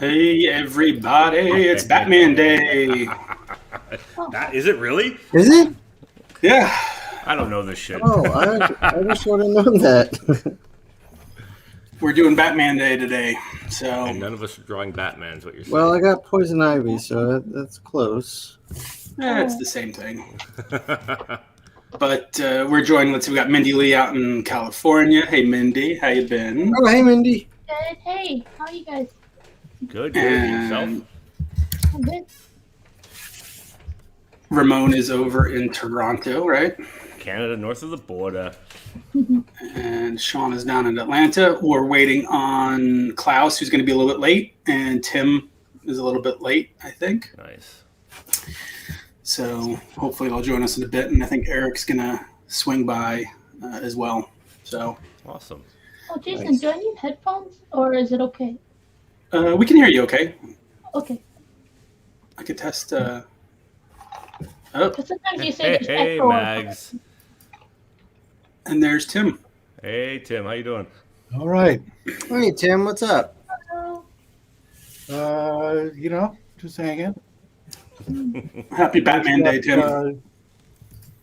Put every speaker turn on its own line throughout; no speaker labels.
Hey, everybody, it's Batman Day.
Is it really?
Is it?
Yeah.
I don't know this shit.
Oh, I just would have known that.
We're doing Batman Day today. So
And none of us are drawing Batman, is what you're saying.
Well, I got poison ivy, so that's close.
it's the same thing. But we're joined, we got Mindy Lee out in California. Hey, Mindy, how you been?
Oh, hey, Mindy.
Good. Hey, how are you guys?
Good. Yourself?
I'm good.
Ramon is over in Toronto, right?
Canada, north of the border.
And Shawn is down in Atlanta. We're waiting on Klaus, who's going to be a little bit late, and Tim is a little bit late, I think.
Nice.
So hopefully they'll join us in a bit, and I think Eric's going to swing by as well. So
Awesome.
Oh, Jason,
Nice.
do I need headphones or is it okay?
we can hear you okay.
Okay.
I could test.
Because sometimes you say there's
Hey,
echo.
Mags.
And there's Tim.
Hey, Tim. How you doing?
All right.
Hey, Tim, what's up?
Just hanging.
Happy Batman Day, Tim.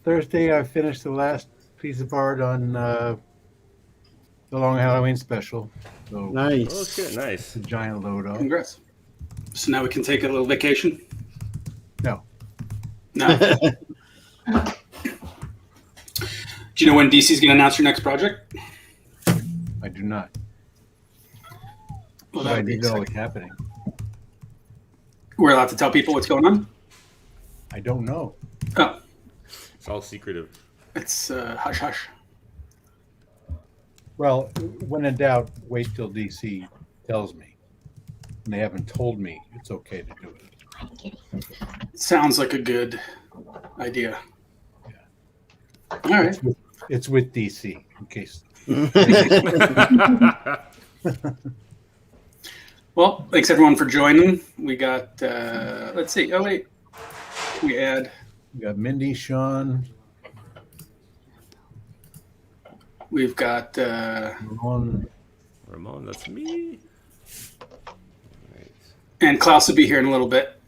Thursday, I finished the last piece of art on the Long Halloween special. So
Oh,
Nice.
shit. Nice.
it's a giant load up.
Congrats. So now we can take a little vacation?
No.
No. Do you know when DC's going to announce your next project?
I do not.
Well,
But I
that'd be
do know
exciting.
what's happening.
We're allowed to tell people what's going on?
I don't know.
Oh,
It's all secretive.
it's hush hush.
Well, when in doubt, wait till DC tells me. And they haven't told me it's okay to do it.
Sounds like a good idea. All right.
It's with DC, in case.
Well, thanks everyone for joining. We got, let's see. Oh, wait. We add,
We got Mindy, Shawn,
we've got,
Ramon.
Ramon, that's me. Right.
and Klaus will be here in a little bit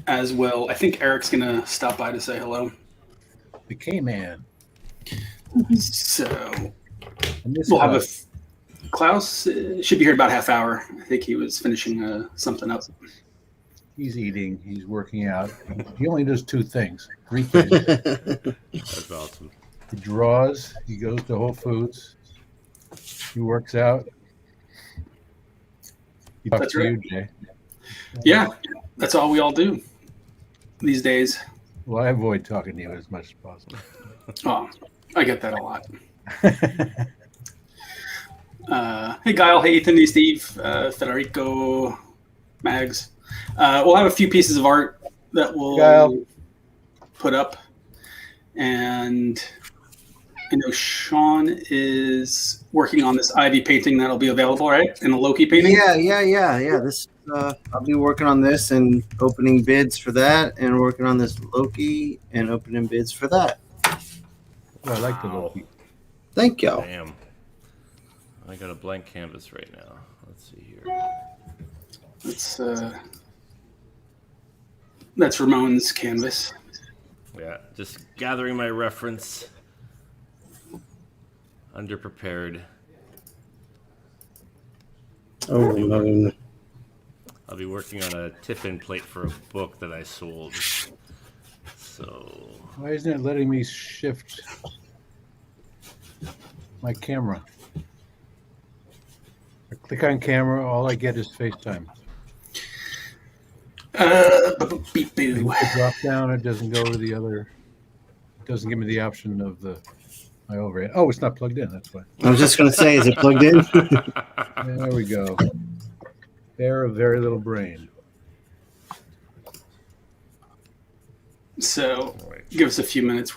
as well. I think Eric's going to stop by to say hello.
The K-Man.
So
And this
we'll have
Klaus.
Klaus should be here in about a half hour. I think he was finishing something up.
He's eating. He's working out. He only does two things. Three things.
That's awesome.
He draws. He goes to Whole Foods. He works out. He talks
That's
to
right.
you, Jay.
Yeah, that's all we all do these days.
Well, I avoid talking to you as much as possible.
Oh, I get that a lot. Hey, Guile. Hey, Ethan. Hey, Steve. Federico. Mags. We'll have a few pieces of art that we'll
Guile.
put up. And I know Shawn is working on this Ivy painting that'll be available, right? And the Loki painting?
Yeah. This I'll be working on this and opening bids for that, and working on this Loki and opening bids for that.
Well, I like the
Wow.
Loki.
Thank you.
Damn. I got a blank canvas right now. Let's see here.
That's Ramon's canvas.
Yeah, just gathering my reference. Underprepared.
Oh, Ramon.
I'll be working on a tip-in plate for a book that I sold. So,
Why isn't it letting me shift my camera? I click on camera, all I get is FaceTime.
Beep boo.
The drop down, it doesn't go to the other. It doesn't give me the option of my overhead. Oh, it's not plugged in. That's why.
I was just going to say, is it plugged in?
There we go. Bear of very little brain.
So give us a few minutes.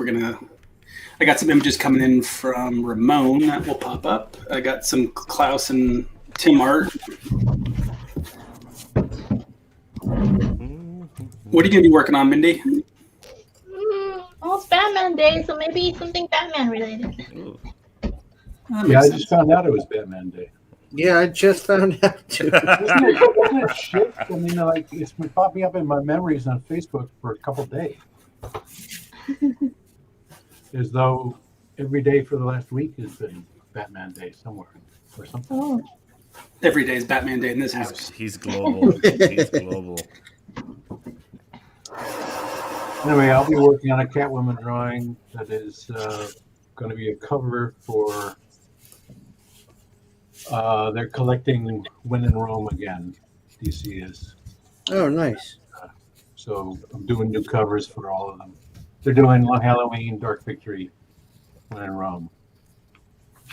I got some images coming in from Ramon that will pop up. I got some Klaus and Tim art. What are you going to be working on, Mindy?
Well, it's Batman Day, so maybe something Batman related.
ooh,
That
Yeah, I
makes
just found out it was Batman Day.
Yeah, I just found out too.
Isn't it shit? I mean, like it's been popping up in my memories on Facebook for a couple days, as though every day for the last week has been Batman Day somewhere or something.
Oh,
Every day is Batman Day in this house.
He's global. He's global.
Anyway, I'll be working on a Catwoman drawing that is going to be a cover for. They're collecting When in Rome again. DC is.
Oh, nice.
So I'm doing new covers for all of them. They're doing Halloween, Dark Victory, When in Rome.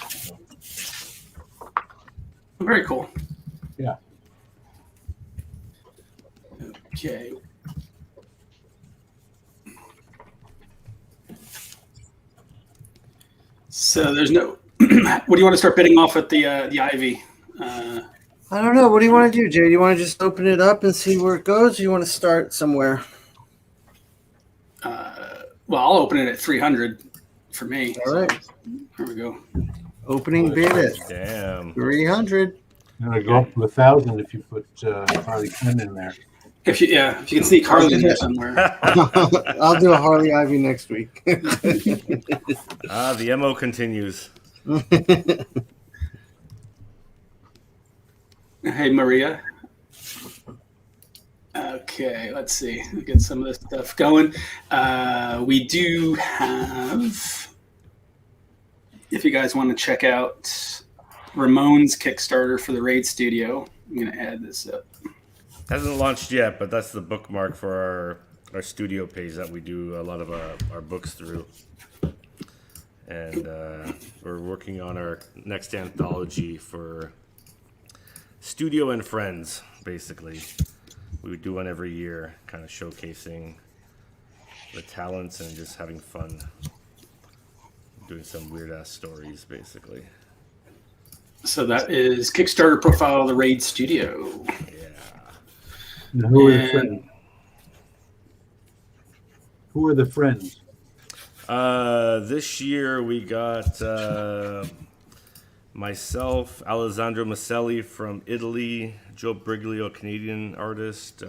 So,
Very cool.
yeah.
Okay. So there's no. What do you want to start bidding off at the Ivy?
I don't know. What do you want to do, Jay? Do you want to just open it up and see where it goes, or you want to start somewhere?
Well, I'll open it at 300 for me.
All right.
There we go.
Opening bid at
Damn.
300.
I'm going to go up to 1,000 if you put Harley Quinn in there.
If you can sneak Harley in there somewhere.
I'll do a Harley Ivy next week.
The MO continues.
Hey, Maria. Okay, let's see. Get some of this stuff going. We do have, if you guys want to check out Ramon's Kickstarter for the Raid Studio, I'm going to add this up.
Hasn't launched yet, but that's the bookmark for our studio page that we do a lot of our books through. And we're working on our next anthology for Studio and Friends, basically. We do one every year, kind of showcasing the talents and just having fun. Doing some weird-ass stories, basically.
So that is Kickstarter profile of the Raid Studio.
Yeah.
And who are the friends? Who are the friends?
This year we got myself, Alessandro Maselli from Italy, Joe Briglio, a Canadian artist,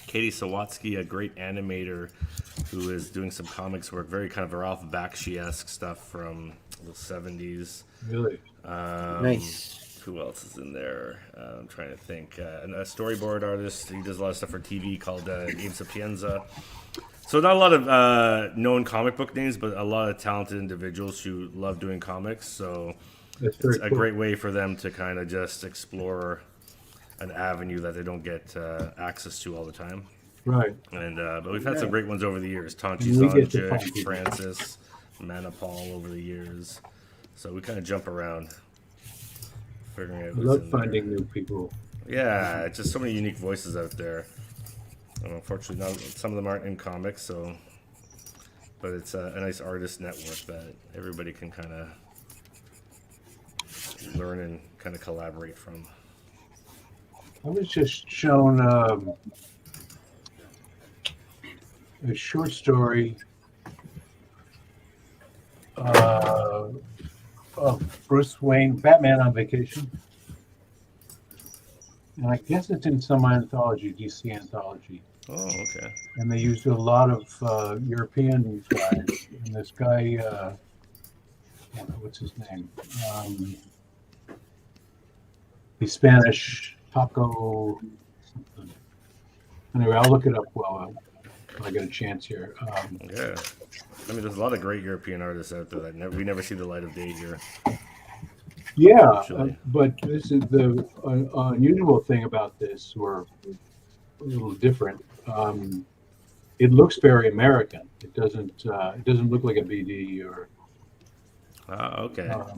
Katie Sawatsky, a great animator who is doing some comics work, very kind of Ralph Bakshi-esque stuff from the 70s.
Really?
Nice.
Who else is in there? I'm trying to think. A storyboard artist. He does a lot of stuff for TV called Gabe Sapienza. So not a lot of known comic book names, but a lot of talented individuals who love doing comics. So
That's very
it's a
cool.
great way for them to kind of just explore an avenue that they don't get access to all the time.
Right.
And but we've had some great ones over the years. Tanchi
We get to find
Sanjic,
people.
Francis, Manipal over the years. So we kind of jump around, figuring out
I
who's
love
in
finding
there.
new people.
Yeah, it's just so many unique voices out there. And unfortunately, some of them aren't in comics, so. But it's a nice artist network that everybody can kind of learn and kind of collaborate from.
I was just shown a short story of Bruce Wayne, Batman on Vacation. And I guess it's in some anthology, DC anthology.
Oh, okay.
And they used a lot of European guys. And this guy, I don't know what's his name. He's Spanish, Paco something. Anyway, I'll look it up while I get a chance here.
Yeah. I mean, there's a lot of great European artists out there that we never see the light of day here.
Yeah,
Actually.
but this is the unusual thing about this, or a little different. It looks very American. It doesn't look like a BD or.
Okay.
I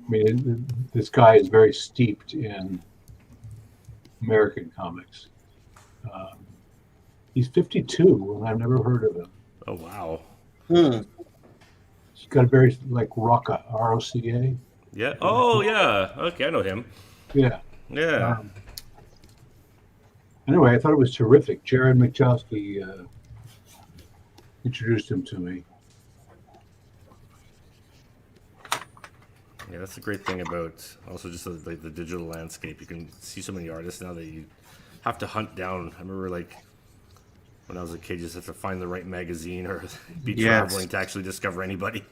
mean, this guy is very steeped in American comics. He's 52, and I've never heard of him.
Oh, wow.
He's got a very like Rocca, ROCA.
Yeah. Oh, yeah. Okay, I know him.
Yeah.
Yeah.
Anyway, I thought it was terrific. Jared Machowski introduced him to me.
Yeah, that's the great thing about also just the digital landscape. You can see so many artists now that you have to hunt down. I remember like when I was a kid, you just have to find the right magazine or be traveling to actually discover anybody.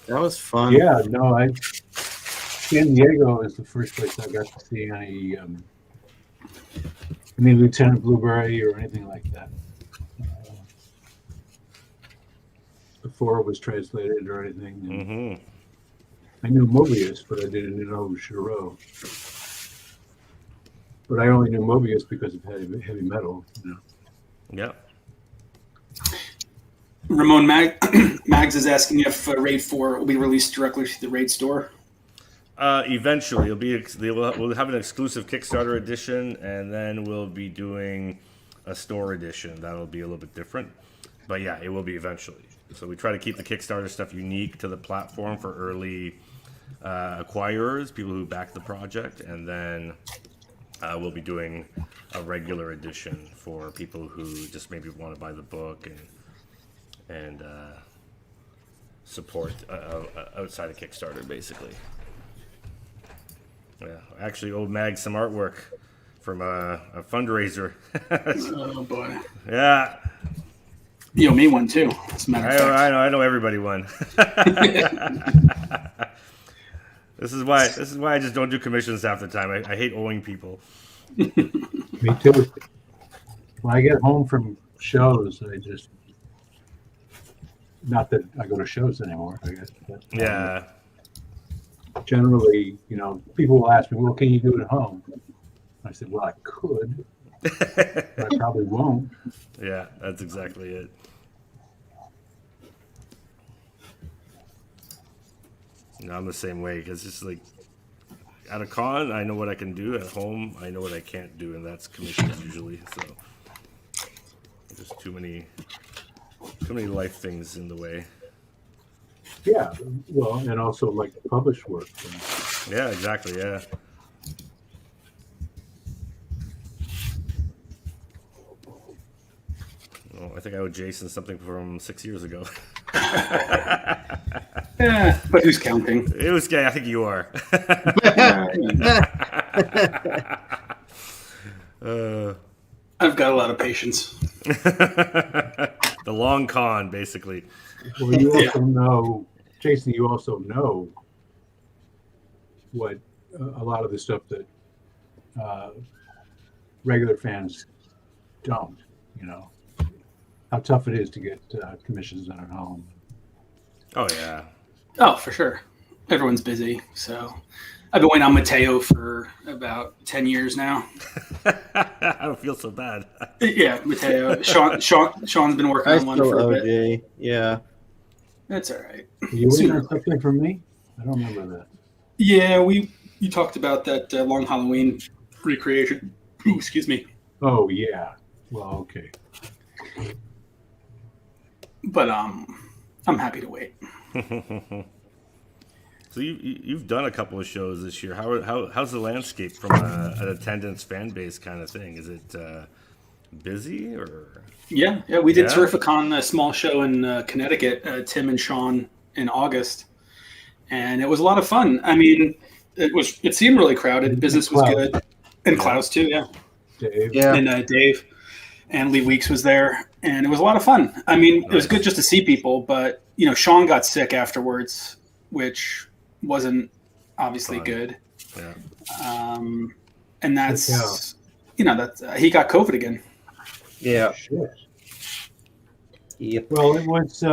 That was fun.
Yeah, no, San Diego is the first place I got to see any Lieutenant Blueberry or anything like that. Before it was translated or anything.
Mm-hmm.
I knew Mobius, but I didn't know Giraud. But I only knew Mobius because of heavy metal. You know?
Yeah.
Ramon Mags is asking if Raid 4 will be released directly to the Raid store.
Eventually, we'll have an exclusive Kickstarter edition, and then we'll be doing a store edition. That'll be a little bit different, but yeah, it will be eventually. So we try to keep the Kickstarter stuff unique to the platform for early acquirers, people who back the project, and then we'll be doing a regular edition for people who just maybe want to buy the book and support outside of Kickstarter, basically. Yeah, actually, old Mag some artwork from a fundraiser.
Oh boy!
Yeah,
you owe me one too. As a matter of fact.
I know everybody one. This is why I just don't do commissions half the time. I hate owing people.
Me too. When I get home from shows, I just not that I go to shows anymore. I guess. But,
Yeah.
Generally, people will ask me, "Well, can you do it at home?" I said, "Well, I could, but I probably won't."
Yeah, that's exactly it. No, I'm the same way because it's like at a con, I know what I can do. At home, I know what I can't do, and that's commissions usually. So there's too many life things in the way.
Yeah, well, and also like published work.
Yeah, exactly. Yeah. Well, I think I owe Jason something from 6 years ago.
Yeah, but who's counting?
It was. I think you are.
I've got a lot of patience.
The long con, basically.
Well, you also know, Jason. You also know what a lot of the stuff that regular fans don't. How tough it is to get commissions done at home.
Oh yeah.
Oh, for sure. Everyone's busy, so I've been waiting on Mateo for about 10 years now.
I don't feel so bad.
Yeah, Mateo. Shawn's been working on one for a bit.
OJ. Yeah.
That's all right.
You waiting on something from me? I don't remember that.
Yeah, you talked about that Long Halloween recreation. Ooh, excuse me.
Oh yeah. Well, okay.
But I'm happy to wait.
So you've done a couple of shows this year. How's the landscape from an attendance fan base kind of thing? Is it busy or? Yeah,
we did Terrificon, a small show in Connecticut, Tim and Shawn in August, and it was a lot of fun. I mean, it seemed really crowded. Business was good, and Klaus too. Yeah,
Dave.
Yeah.
And Dave and Lee Weeks was there, and it was a lot of fun. I mean, It was good just to see people, but Shawn got sick afterwards, which wasn't obviously good.
Yeah.
And that's that he got COVID again.
Yeah.
Shit.
Yep.
Well, it was.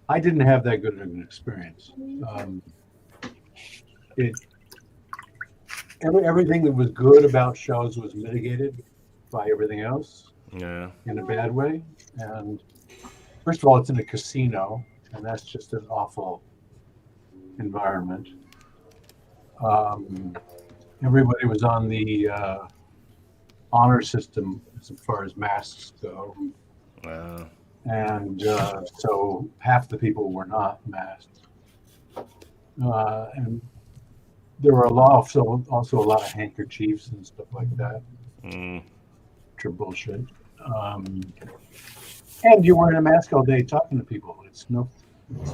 I didn't have that good of an experience. Everything that was good about shows was mitigated by everything else
Yeah.
in a bad way. And first of all, it's in a casino, and that's just an awful environment. Everybody was on the honor system as far as masks go. And so half the people were not masked. And there were also a lot of handkerchiefs and stuff like that, which are bullshit. And you're wearing a mask all day talking to people. It's not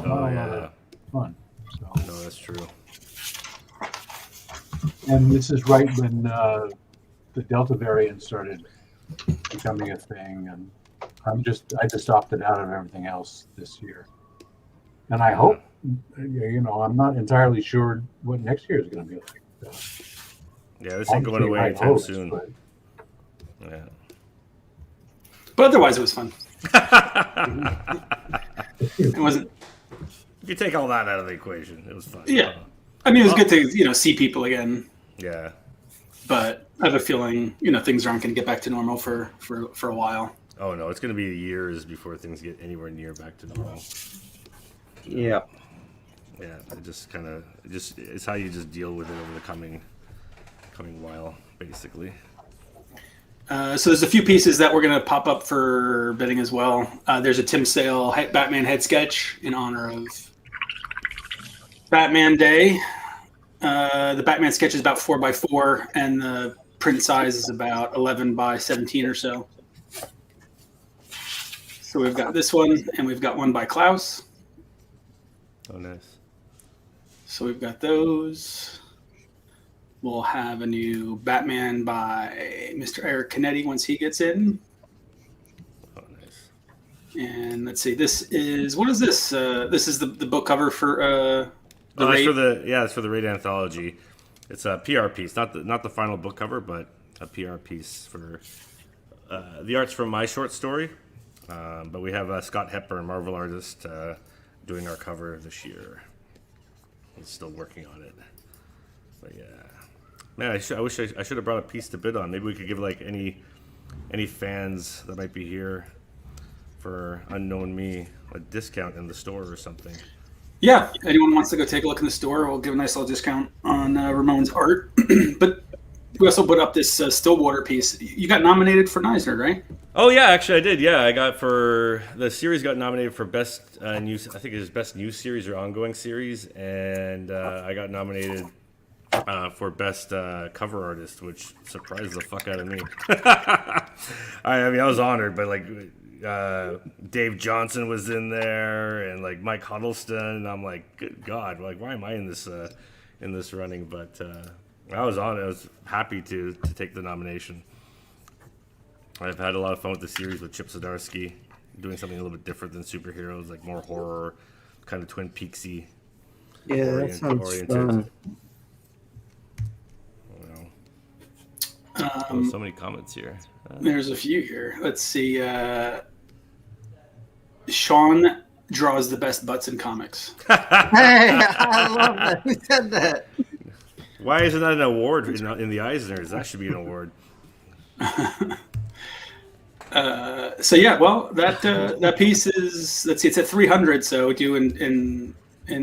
a lot of fun. So,
No, that's true.
and this is right when the Delta variant started becoming a thing, and I just opted out of everything else this year. And I hope, I'm not entirely sure what next year is going to be like.
Yeah, this ain't going
Obviously,
away
high
anytime
hopes,
soon.
but
Yeah.
But otherwise, it was fun. It wasn't.
If you take all that out of the equation, it was fun.
Yeah. I mean, it was good to see people again.
Yeah.
But I have a feeling things aren't going to get back to normal for a while.
Oh no, it's going to be years before things get anywhere near back to normal.
Yeah.
Yeah, it's how you just deal with it over the coming while, basically.
So there's a few pieces that we're going to pop up for bidding as well. There's a Tim Sale Batman head sketch in honor of Batman Day. The Batman sketch is about 4x4, and the print size is about 11 by 17 or so. So we've got this one, and we've got one by Klaus.
Oh, nice.
So we've got those. We'll have a new Batman by Mr. Eric Canetti once he gets in.
Oh, nice.
And let's see, what is this? This is the book cover for the Raid.
It's for the Raid anthology. It's a PR piece, not the final book cover, but a PR piece for the art's from my short story. But we have Scott Hepburn, Marvel artist, doing our cover this year. He's still working on it. But yeah. Man, I wish I should have brought a piece to bid on. Maybe we could give like any fans that might be here for Unknown Me a discount in the store or something.
Yeah, anyone wants to go take a look in the store, we'll give a nice little discount on Ramon's art. But we also put up this Stillwater piece. You got nominated for Eisner, right?
Oh yeah, actually I did. Yeah, I got the series got nominated for best news. I think it was best new series or ongoing series, and I got nominated for best cover artist, which surprised the fuck out of me. I mean, I was honored, but like Dave Janson was in there, and like Mike Huddleston, and I'm like, good God, like why am I in this running? But I was honored. I was happy to take the nomination. I've had a lot of fun with the series with Chip Zdarsky, doing something a little bit different than superheroes, like more horror, kind of Twin Peaksy.
Yeah, that sounds fun.
So many comments here.
There's a few here. Let's see. Shawn draws the best butts in comics.
Hey, I love that. Who said that?
Why isn't that an award in the Eisners? That should be an award.
So yeah, well, that piece is, let's see, it's at 300. So we do in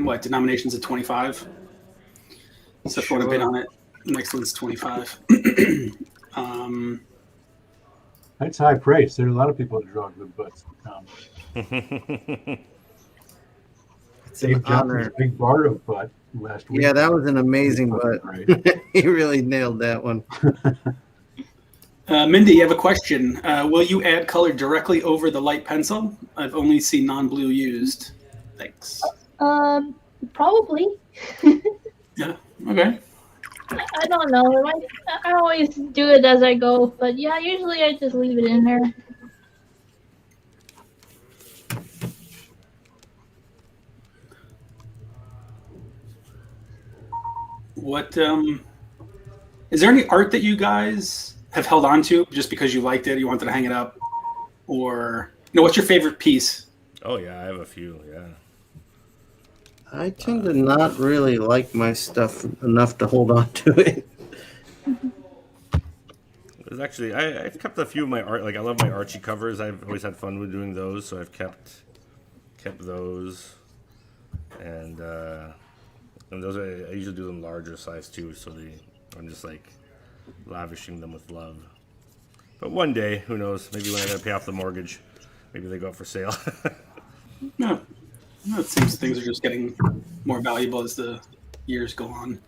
what denominations of 25. So if you want to bid on it, the next one's 25.
that's high praise. There are a lot of people that draw good butts in comics.
It's
Dave
an
Johnson's
honor.
big Bardo butt last week.
Yeah, that was an amazing butt.
Right.
He really nailed that one.
Mindy, you have a question. Will you add color directly over the light pencil? I've only seen non-blue used. Thanks.
Probably.
Yeah. Okay.
I don't know. I always do it as I go, but yeah, usually I just leave it in there.
What is there any art that you guys have held on to just because you liked it, you wanted to hang it up, or what's your favorite piece?
Oh yeah, I have a few. Yeah.
I tend to not really like my stuff enough to hold on to it.
There's actually I've kept a few of my art. Like I love my Archie covers. I've always had fun with doing those, so I've kept those, and those I usually do them larger size too. So I'm just like lavishing them with love. But one day, who knows? Maybe when I gotta pay off the mortgage, maybe they go up for sale.
No, it seems things are just getting more valuable as the years go on.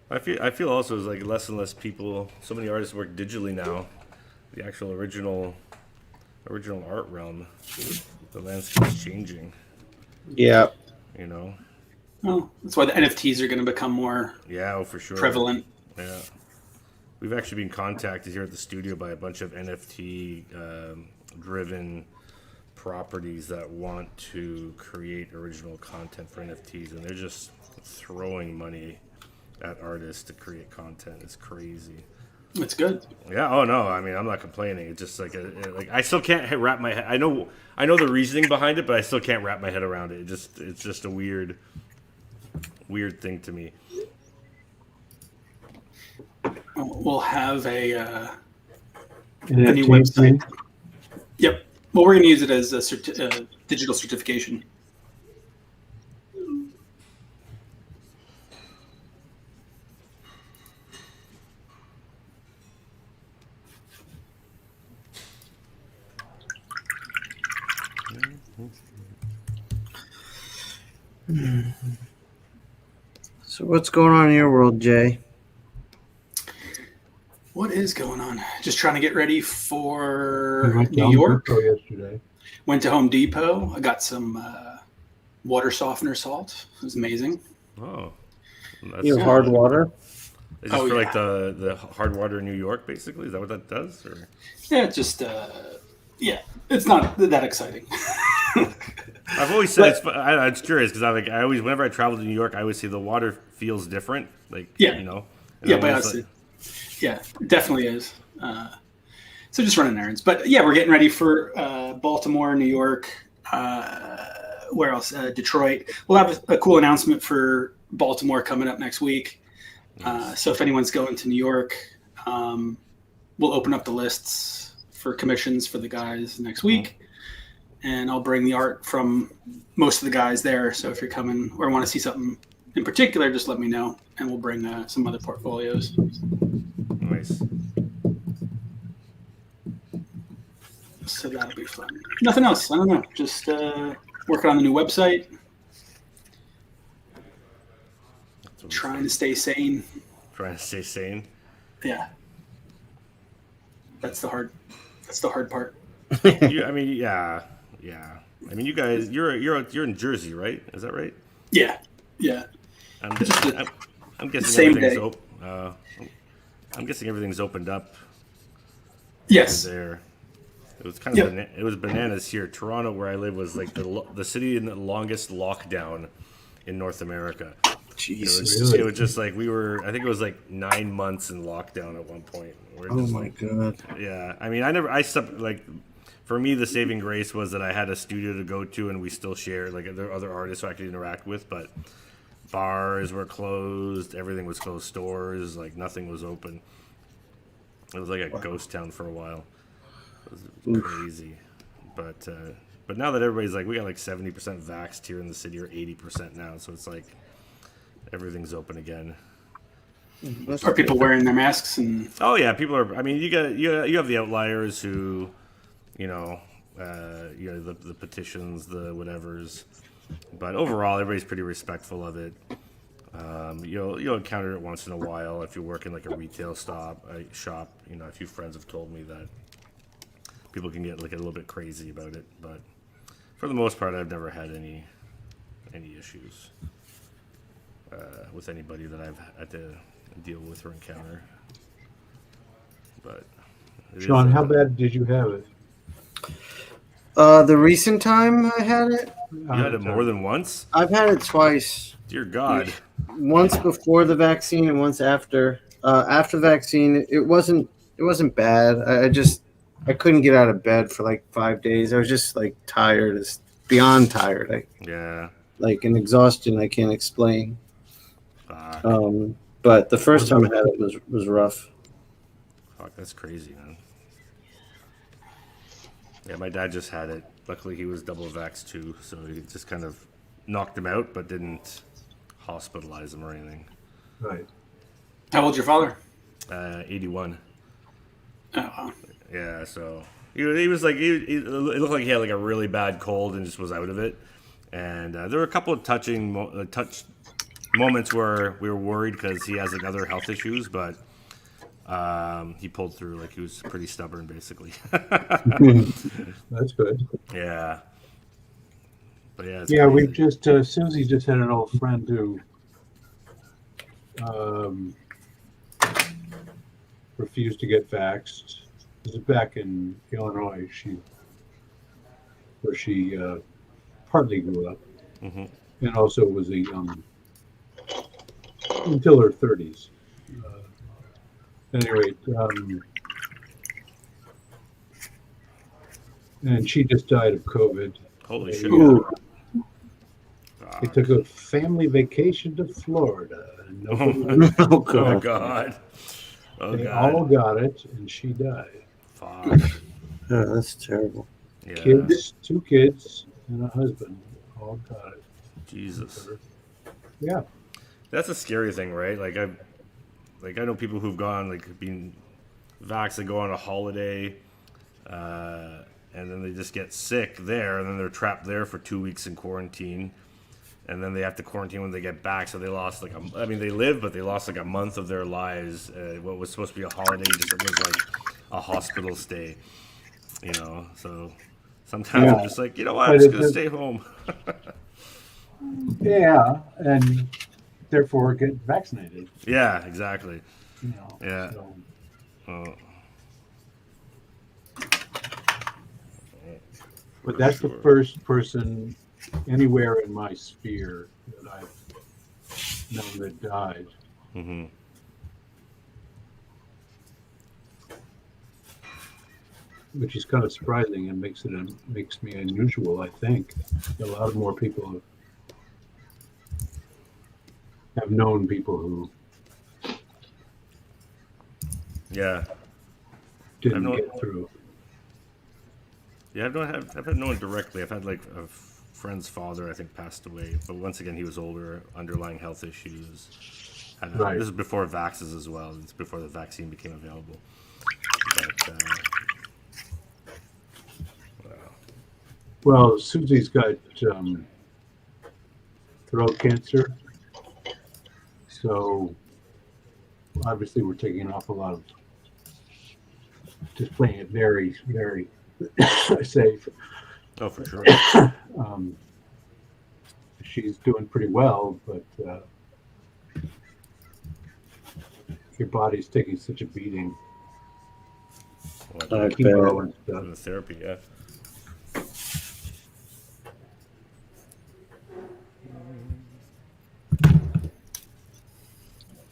I feel also it's like less and less people. So many artists work digitally now. The actual original art realm, the landscape's changing.
Yeah.
You know,
Well, that's why the NFTs are going to become more
Yeah, oh, for sure.
prevalent.
Yeah. We've actually been contacted here at the studio by a bunch of NFT driven properties that want to create original content for NFTs, and they're just throwing money at artists to create content. It's crazy.
It's good.
Yeah. Oh no. I mean, I'm not complaining. It's just like I still can't wrap my head. I know the reasoning behind it, but I still can't wrap my head around it. It's just a weird thing to me.
We'll have a
And
new website. Yep. Well, we're going to use it as a digital certification.
So what's going on in your world, Jay?
What is going on? Just trying to get ready
We
for
went to
New
Home
York.
Depot yesterday.
Went to Home Depot. I got some water softener salt. It was amazing.
Oh.
You have hard water?
Is this
Oh,
for
yeah.
like the hard water in New York, basically? Is that what that does? Or
Yeah, just yeah, it's not that exciting.
I've always said I'm curious because I always whenever I travel to New York, I always see the water feels different. Like
Yeah.
you know.
Yeah,
I'm
by
always
us,
like-
yeah, it definitely is. So just running errands, but yeah, we're getting ready for Baltimore, New York. Where else? Detroit. We'll have a cool announcement for Baltimore coming up next week. So if anyone's going to New York, we'll open up the lists for commissions for the guys next week, and I'll bring the art from most of the guys there. So if you're coming or want to see something in particular, just let me know, and we'll bring some other portfolios.
Nice.
So that'll be fun. Nothing else. I don't know. Just working on the new website, trying to stay sane.
Trying to stay sane.
Yeah, that's the hard part.
I mean, yeah. I mean, you guys, you're in Jersey, right? Is that right?
Yeah, yeah.
I'm
The
guessing
same
everything's
day.
I'm guessing everything's opened up
Yes.
there. It was kind
Yep.
of it was bananas here. Toronto, where I live, was like the city in the longest lockdown in North America.
Jesus.
It was just like I think it was like 9 months in lockdown at one point. We're
Oh
just
my
like,
god.
yeah. I mean, I stepped like, for me, the saving grace was that I had a studio to go to, and we still shared like there are other artists who I could interact with, but bars were closed, everything was closed, stores, like nothing was open. It was like a ghost town for a while. It was crazy, but now that everybody's like, we got like 70% vaxxed here in the city, or 80% now, so it's like everything's open again.
Are people wearing their masks? And
Oh yeah, people are. I mean, you have the outliers who, the petitions, the whatevers, but overall, everybody's pretty respectful of it. You'll encounter it once in a while if you work in like a retail shop. A few friends have told me that people can get like a little bit crazy about it, but for the most part, I've never had any issues with anybody that I've had to deal with or encounter. But
Shawn, how bad did you have it?
The recent time I had it,
you had it more than once?
I've had it twice.
Dear God.
Once before the vaccine and once after. After the vaccine, it wasn't bad. I couldn't get out of bed for like 5 days. I was just like tired, beyond tired.
Yeah.
Like an exhaustion I can't explain.
Fuck.
But the first time I had it was rough.
Fuck, that's crazy, man. Yeah, my dad just had it. Luckily, he was double vaxxed too, so he just kind of knocked him out, but didn't hospitalize him or anything.
Right.
how old's your father?
81.
Oh, wow.
Yeah, so he was like, it looked like he had like a really bad cold and just was out of it. And there were a couple of touch moments where we were worried because he has like other health issues, but he pulled through. Like, he was pretty stubborn, basically.
That's good.
Yeah. But yeah, it's
Yeah, we
crazy.
just Susie just had an old friend who um, refused to get vaxxed. This is back in Illinois. Where she partly grew up,
Hmm.
and also was a young until her 30s. At any rate, and she just died of COVID.
Holy shit.
They,
Ooh.
they
Fuck.
took a family vacation to Florida, and nobody
Oh
was
Oh
my
god.
god. Oh
They
god.
all got it, and she died.
Fuck.
Oh, that's terrible.
Yeah.
Kids, 2 kids, and a husband all got it.
Jesus.
Yeah,
That's a scary thing, right? I know people who've gone like been vaxxed, they go on a holiday, and then they just get sick there, and then they're trapped there for 2 weeks in quarantine, and then they have to quarantine when they get back. So they lost I mean, they live, but they lost like a month of their lives. What was supposed to be a holiday just was like a hospital stay, you know. So sometimes
yeah,
I'm just like, you know what, I'm
but
just gonna stay home.
yeah, and therefore get vaccinated.
Yeah, exactly.
You know,
Yeah.
so
Uh,
but
for
that's the
sure.
first person anywhere in my sphere that I've known that died.
Hmm.
Which is kind of surprising and makes me unusual. I think a lot more people have known people who
Yeah. I've
didn't
known.
get through.
Yeah, I've had no one directly. I've had like a friend's father, I think, passed away, but once again, he was older, underlying health issues.
Right.
This is before vaxes as well. It's before the vaccine became available. But wow.
Well, Susie's got throat cancer, so obviously we're taking an awful lot of just playing it very, very safe.
Oh, for sure.
Um, she's doing pretty well, but your body's taking such a beating.
Well,
I
Chemo
bet.
and stuff.
from the therapy, yeah.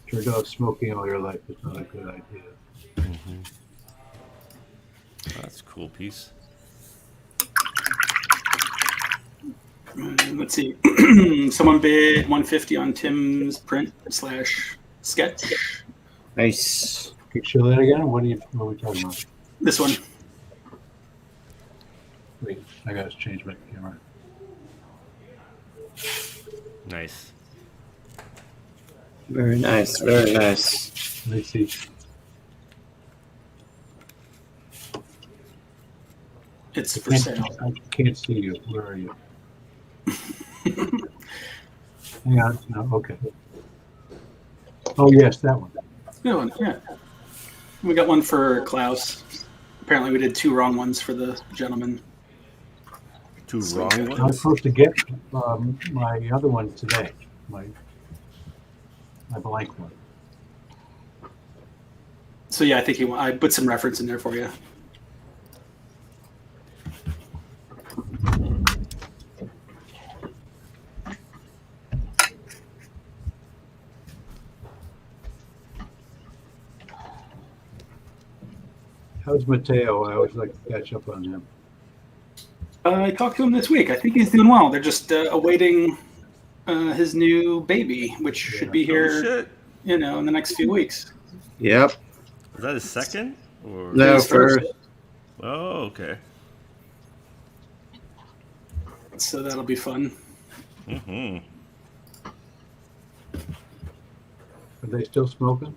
Turned out smoking all your life is not a good idea.
That's a cool piece.
Let's see. Someone bid 150 on Tim's print / sketch.
Nice.
Can you show that again? What are we talking about?
This one.
Wait, I gotta change my camera.
Nice.
Very nice. Very nice.
Let me see.
It's for sale.
I can't see you. Where are you? Hang on. No, okay. Oh yes, that one.
Good one. Yeah. We got one for Klaus. Apparently, we did 2 wrong ones for the gentleman.
Two
So
wrong
I
I was
ones?
supposed to get my other one today. My blank one.
So yeah, I think I put some reference in there for you.
How's Mateo? I always like to catch up on him.
I talked to him this week. I think he's doing well. They're just awaiting his new baby, which should be
Oh
here,
shit!
in the next few weeks.
Yep.
Is that his second? Or
No,
His first.
first.
oh, okay.
So that'll be fun.
Mm-hmm.
Are they still smoking?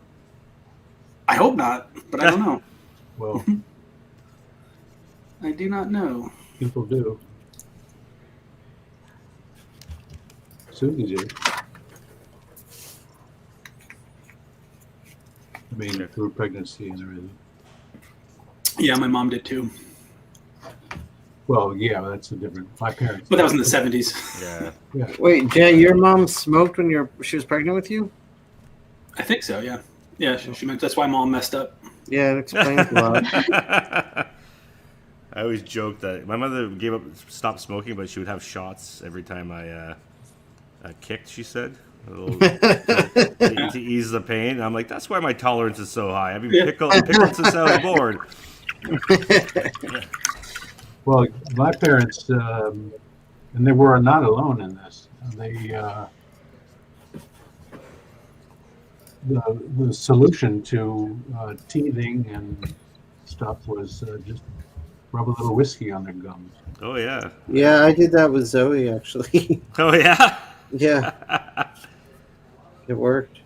I hope not, but I don't know.
Well,
I do not know.
people do. Susie did. I mean, through pregnancy and everything.
Yeah, my mom did too.
Well, yeah, that's a different. My parents.
But that was in the 70s.
Yeah.
Wait, Jen, your mom smoked when she was pregnant with you?
I think so, yeah. Yeah, she meant that's why Mom messed up.
Yeah, it explains a lot.
I always joke that my mother stopped smoking, but she would have shots every time I kicked, she said. To ease the pain. I'm like, that's why my tolerance is so high. I mean, pickled since I was born.
Well, my parents, and they were not alone in this. The solution to teething and stuff was just rub a little whiskey on their gums.
Oh, yeah.
Yeah, I did that with Zoe, actually.
Oh, yeah?
Yeah. It worked.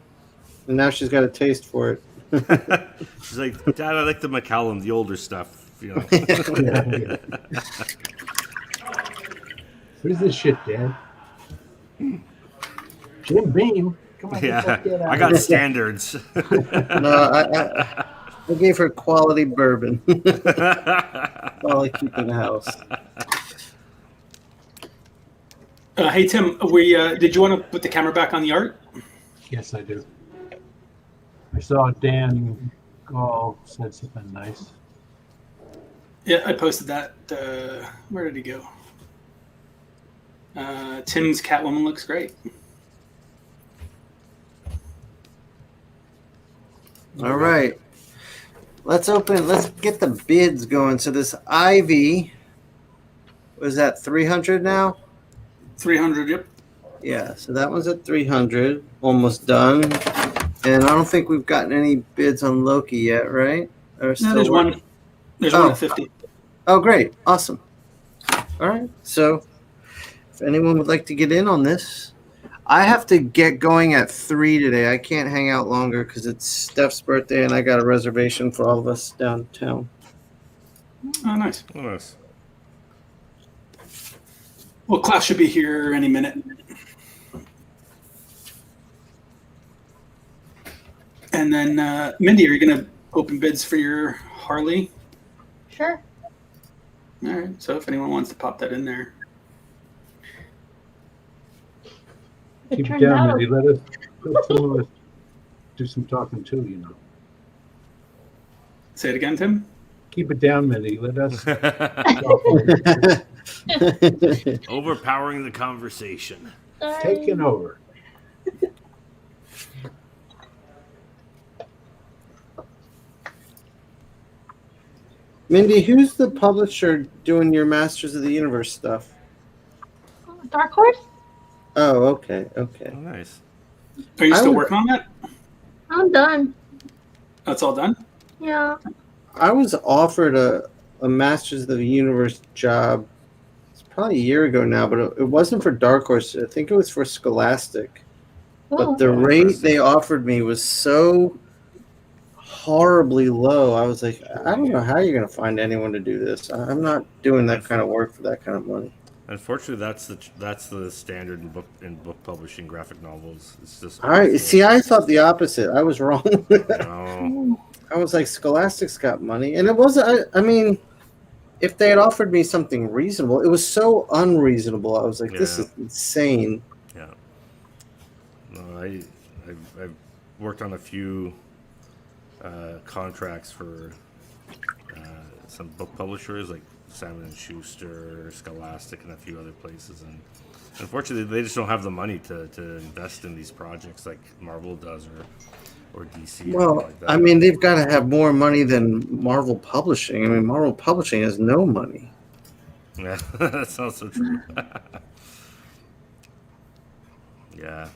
And now she's got a taste for it.
She's like, Dad, I like the Macallan, the older stuff, you know.
What is this shit, Dad? Jim Beam. Come on,
Yeah, I got standards.
No, I gave her quality bourbon. While I keep in the house.
Hey, Tim, did you want to put the camera back on the art?
Yes, I do. I saw Dan Gall said something nice.
Yeah, I posted that. Where did he go? Tim's Catwoman looks great.
All right. Let's get the bids going. So this Ivy, was that 300 now?
300, yep.
Yeah, so that one's at 300, almost done. And I don't think we've gotten any bids on Loki yet, right?
No, there's one. There's one at 50.
Oh, great. Awesome. All right. So if anyone would like to get in on this, I have to get going at 3 today. I can't hang out longer because it's Steph's birthday and I got a reservation for all of us downtown.
Oh, nice.
Oh, nice.
Well, Klaus should be here any minute. And then, Mindy, are you going to open bids for your Harley?
Sure.
All right. So if anyone wants to pop that in there.
It
Keep it
turns
down,
out
Mindy. Let some of us do some talking too, you know.
Say it again, Tim.
Keep it down, Mindy. Let us.
Overpowering the conversation.
Taking over.
Mindy, who's the publisher doing your Masters of the Universe stuff?
Dark Horse?
Oh, okay.
Oh, nice.
Are you still working on that?
I'm done.
That's all done?
Yeah.
I was offered a Masters of the Universe job. It's probably a year ago now, but it wasn't for Dark Horse. I think it was for Scholastic. But the rate they offered me was so horribly low. I was like, I don't know how you're going to find anyone to do this. I'm not doing that kind of work for that kind of money.
Unfortunately, that's the standard in book publishing, graphic novels. It's just
All right. See, I thought the opposite. I was wrong.
No.
I was like, Scholastic's got money, and it wasn't. I mean, if they had offered me something reasonable, it was so unreasonable. I was like, this is insane.
Yeah. No, I've worked on a few contracts for some book publishers like Simon & Schuster, Scholastic, and a few other places. And unfortunately, they just don't have the money to invest in these projects like Marvel does or DC.
Well,
like that.
I mean, they've got to have more money than Marvel Publishing. I mean, Marvel Publishing has no money.
Yeah, that's also true. Yeah.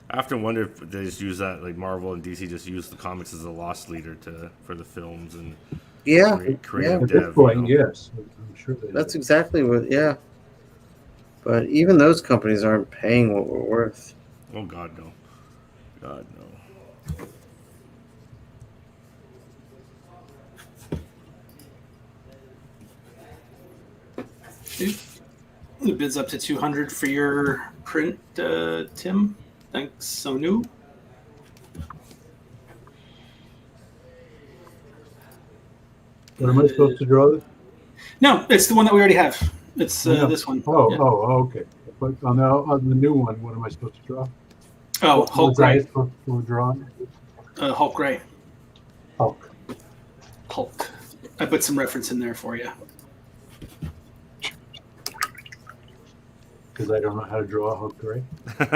I often wonder if they just use that, like Marvel and DC just use the comics as a loss leader for the films and creative
At
dev.
this point, yes. I'm sure they
That's
do.
exactly what, But even those companies aren't paying what we're worth.
Oh, God, no. God, no.
The bid's up to 200 for your print, Tim. Thanks, Sonu.
What am I supposed to draw this?
No, it's the one that we already have. It's this one.
Oh,
Yeah.
okay. But on the new one, what am I supposed to draw?
Oh,
What
Hulk
was I
Gray.
supposed to draw?
Hulk Gray.
Hulk.
Hulk. I put some reference in there for you.
Because I don't know how to draw Hulk Gray.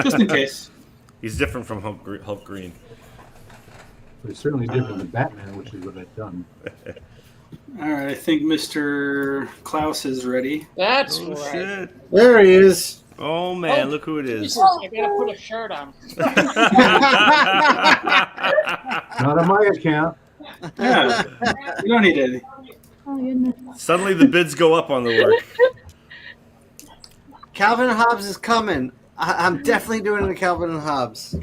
Just in case.
He's different from Hulk Green.
But it's certainly different than Batman, which is what I've done.
All right, I think Mr. Klaus is ready.
That's
Oh,
right.
shit.
There he is.
Oh, man, look who it is.
Jesus, I gotta put a shirt on.
Not on my account.
Yeah, you don't need any.
Oh goodness.
Suddenly the bids go up on the work.
Calvin and Hobbes is coming. I'm definitely doing a Calvin and Hobbes.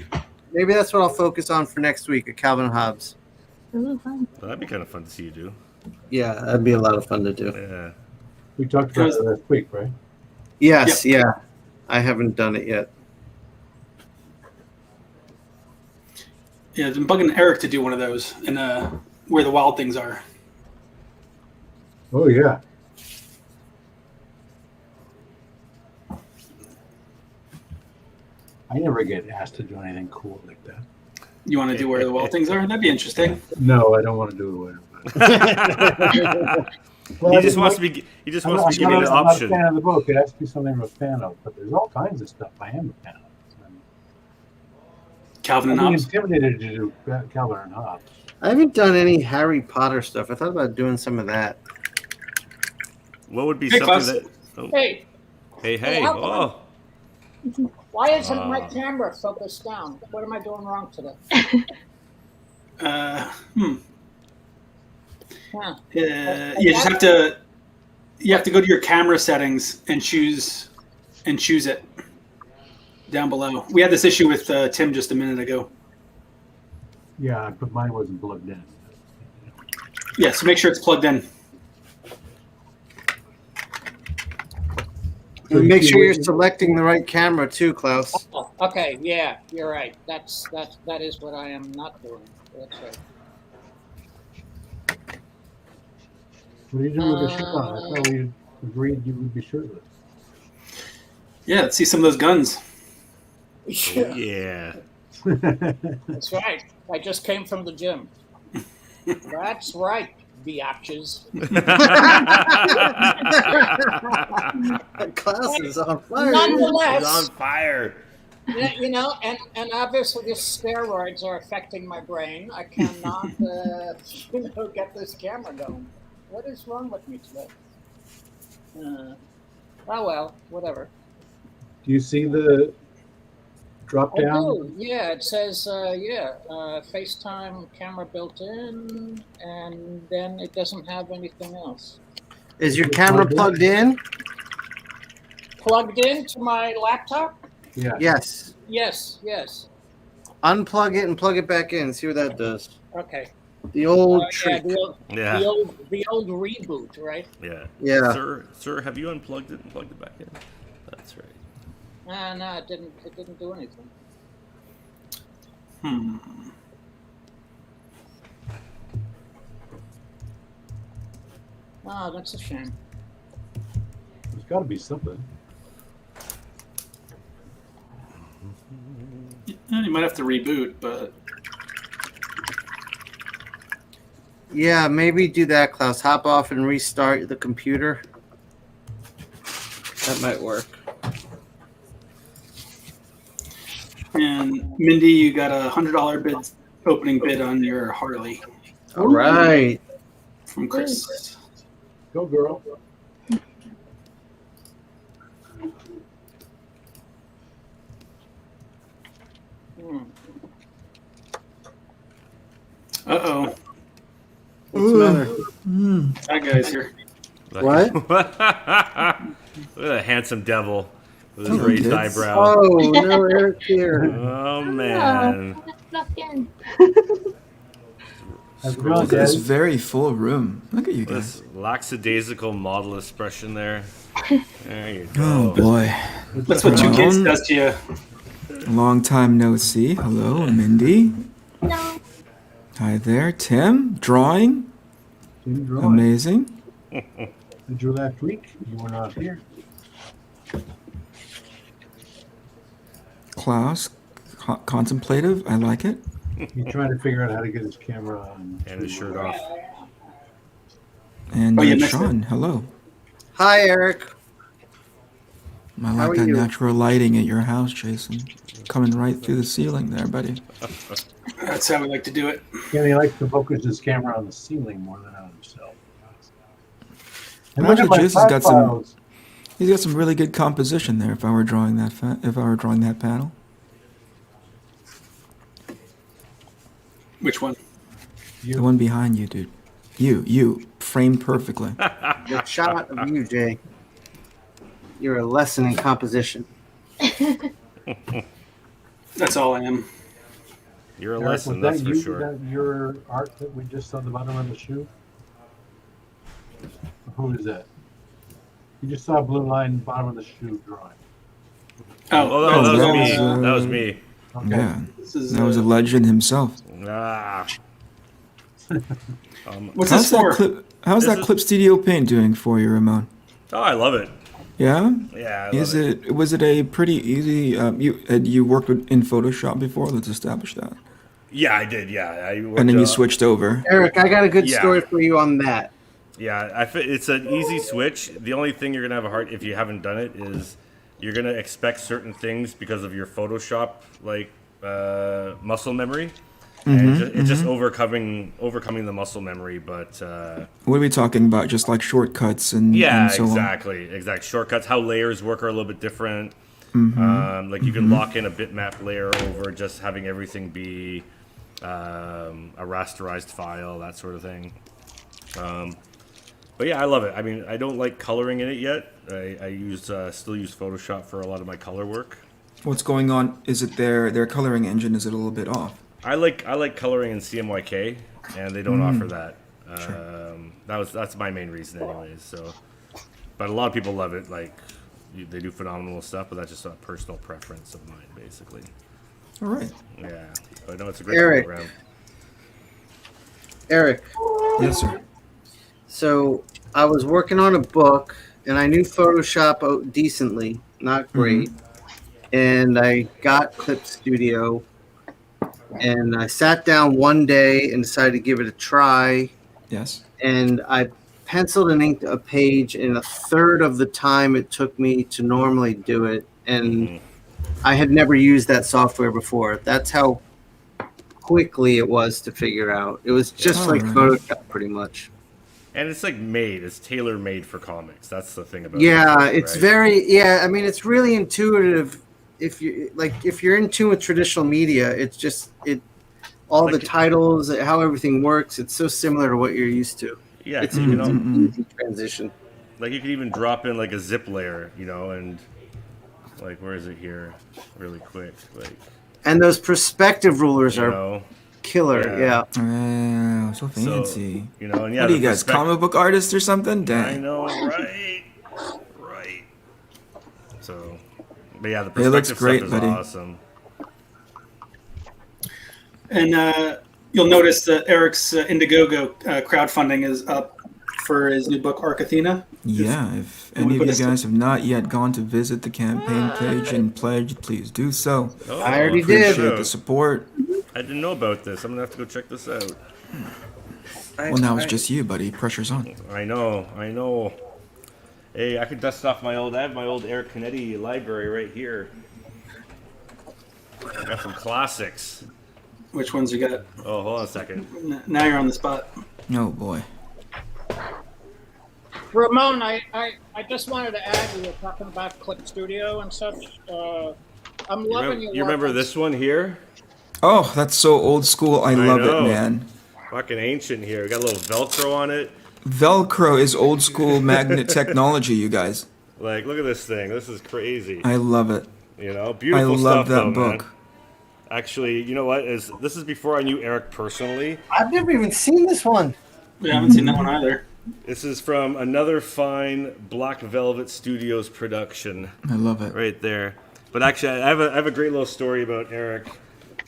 Maybe that's what I'll focus on for next week, a Calvin and Hobbes.
Really fun.
Well, that'd be kind of fun to see you do.
Yeah, that'd be a lot of fun to do.
Yeah.
We talked about it last week, right?
Yes, yeah. I haven't done it yet.
Yeah, I've been bugging Eric to do one of those in where the wild things are.
Oh, yeah. I never get asked to do anything cool like that.
You want to do where the wild things are? That'd be interesting.
No, I don't want to do it.
He just wants to be giving an
I'm not a
option.
fan of the book. It has to be something I'm a fan of. But there's all kinds of stuff I am a fan of.
Calvin and
I'm
Hobbes.
intimidated to do Calvin and Hobbes.
I haven't done any Harry Potter stuff. I thought about doing some of that.
What would be
Hey,
something
Klaus.
that... Oh.
Hey,
Hey. Oh.
why isn't my camera focused down? What am I doing wrong today? Huh.
You just have to. You have to go to your camera settings and choose it down below. We had this issue with Tim just a minute ago.
Yeah, but mine wasn't plugged in.
Yeah, so make sure it's plugged in.
And make sure you're selecting the right camera too, Klaus.
Oh, okay, yeah, you're right. That is what I am not doing. That's right.
What are you doing with the shirt on? I thought we agreed you would be shirtless.
Yeah, let's see some of those guns.
Oh, yeah.
That's right. I just came from the gym. That's right, biatches.
Klaus is on fire.
Nonetheless,
He's on fire.
you know, and obviously the steroids are affecting my brain. I cannot, get this camera going. What is wrong with me today? Oh well, whatever.
Do you see the drop
I
down?
do. Yeah, it says FaceTime camera built in, and then it doesn't have anything else.
Is your camera plugged in?
Plugged into my laptop?
Yeah.
Yes.
Yes.
Unplug it and plug it back in. See what that does.
Okay.
The old
Yeah,
trick.
Yeah.
the old reboot, right?
Yeah.
Yeah.
Sir, have you unplugged it and plugged it back in? That's right.
No, it didn't do anything. Oh, that's a shame.
There's got to be something.
You might have to reboot, but
Yeah, maybe do that, Klaus. Hop off and restart the computer. That might work.
and Mindy, you got a $100 opening bid on your Harley
All right.
from Chris.
Go, girl.
Uh-oh.
What's the matter?
That guy's here.
What?
Look at that handsome devil with his raised
kids.
eyebrow.
Oh, no, Eric's here.
Oh, man.
Snuck in.
How's it
Scroll
going,
Look at this
Dad?
very full room. Look at you guys.
This lackadaisical model expression there. There you
Oh
go.
boy.
That's what two kids
Ramon?
does to you.
Long time no see. Hello, Mindy.
No.
Hi there. Tim, drawing.
Team drawing.
Amazing.
Did you last week? You were not here.
Klaus, contemplative. I like it.
He's trying to figure out how to get his camera on.
And his shirt off.
And
Oh, you missed
Shawn, hello.
Hi, Eric.
I
How
like
are
that
you?
natural lighting at your house, Jason. Coming right through the ceiling there, buddy.
That's how we like to do it.
Yeah, he likes to focus his camera on the ceiling more than on himself. And
Actually,
look at my
Jason's got some.
profiles.
He's got some really good composition there. If I were drawing that, panel.
Which one?
The one behind you, dude. You, framed perfectly.
The shot of you, Jay. You're a lesson in composition.
That's all I am.
You're a
Eric,
lesson,
was
that's
that
for
you,
sure.
that your art that we just saw the bottom of the shoe? Who is that? You just saw a blue line bottom of the shoe drawing.
Oh,
Oh,
that was
that
me.
was,
That was me.
Okay.
Yeah,
this is,
that was a legend himself.
Ah.
what's
How's
this for?
How's
This
that
is-
Clip Studio Paint doing for you, Ramon?
Oh, I love it.
Yeah.
Yeah, I love it.
Was it a pretty easy? You worked in Photoshop before? Let's establish that.
Yeah, I did. Yeah, I worked,
And then you switched over.
Eric, I got a good
Yeah.
story for you on that.
Yeah, it's an easy switch. The only thing you're gonna have a hard if you haven't done it is you're gonna expect certain things because of your Photoshop like muscle memory. And it's just overcoming the muscle memory, but
What are we talking about? Just like shortcuts and
yeah,
and so on.
exactly. Shortcuts, how layers work are a little bit different. Like you can lock in a bitmap layer over just having everything be a rasterized file, that sort of thing. But yeah, I love it. I mean, I don't like coloring in it yet. I still use Photoshop for a lot of my color work.
What's going on? Is it their coloring engine? Is it a little bit off?
I like coloring in CMYK, and they don't offer that. That's my main reason, anyways. So, but a lot of people love it. Like they do phenomenal stuff, but that's just a personal preference of mine, basically.
All right.
Yeah, but I know it's a great
Eric.
program.
Eric,
Yes, sir.
so I was working on a book, and I knew Photoshop decently, not great. And I got Clip Studio, and I sat down one day and decided to give it a try.
Yes.
And I penciled and inked a page in a third of the time it took me to normally do it. And I had never used that software before. That's how quickly it was to figure out. It was just like
Alright.
Photoshop, pretty much.
And it's like it's tailor made for comics. That's the thing about
Yeah,
it.
it's
right?
very, yeah, I mean, it's really intuitive. If you're in tune with traditional media, it's just all
Like-
the titles, how everything works. It's so similar to what you're used to.
Yeah,
It's
you know,
an easy transition.
like you could even drop in like a zip layer, you know, and like where is it here, really quick, like
And those perspective rulers
you
are
know,
killer.
Yeah.
Yeah.
So
so
fancy.
you know, and yeah,
What are you
the
guys,
perspec-
comic book artists or something?
I
Dang.
know, right. So, but yeah, the
It looks
perspective
great,
stuff is
buddy.
awesome.
And you'll notice that Eric's Indiegogo crowdfunding is up for his new book, Arc Athena.
Yeah, if
Can
any
we
of
put
you
a st-
guys have not yet gone to visit the campaign page and pledged, please do so.
Oh,
I already did.
Appreciate the support.
I didn't know about this. I'm gonna have to go check this out.
Well, now it's just you, buddy. Pressure's on.
I know. Hey, I could dust off I have my old Eric Canetti library right here. I got some classics.
Which ones you got?
Oh, hold on a second.
Now you're on the spot.
Oh boy.
Ramon, I just wanted to add, you were talking about Clip Studio and such. I'm loving your
You
work
remember
on-
this one here?
Oh, that's so old school. I love
know.
it, man.
Fucking ancient here. We got a little Velcro on it.
Velcro is old school magnet technology, you guys.
Like, look at this thing. This is crazy.
I love it.
You know,
I
beautiful
love
stuff
that
though,
book.
man. Actually, you know what? This is before I knew Eric personally.
I've never even seen this one.
We haven't seen that one either.
This is from another fine Black Velvet Studios production,
I love it.
right there. But actually, I have a great little story about Eric.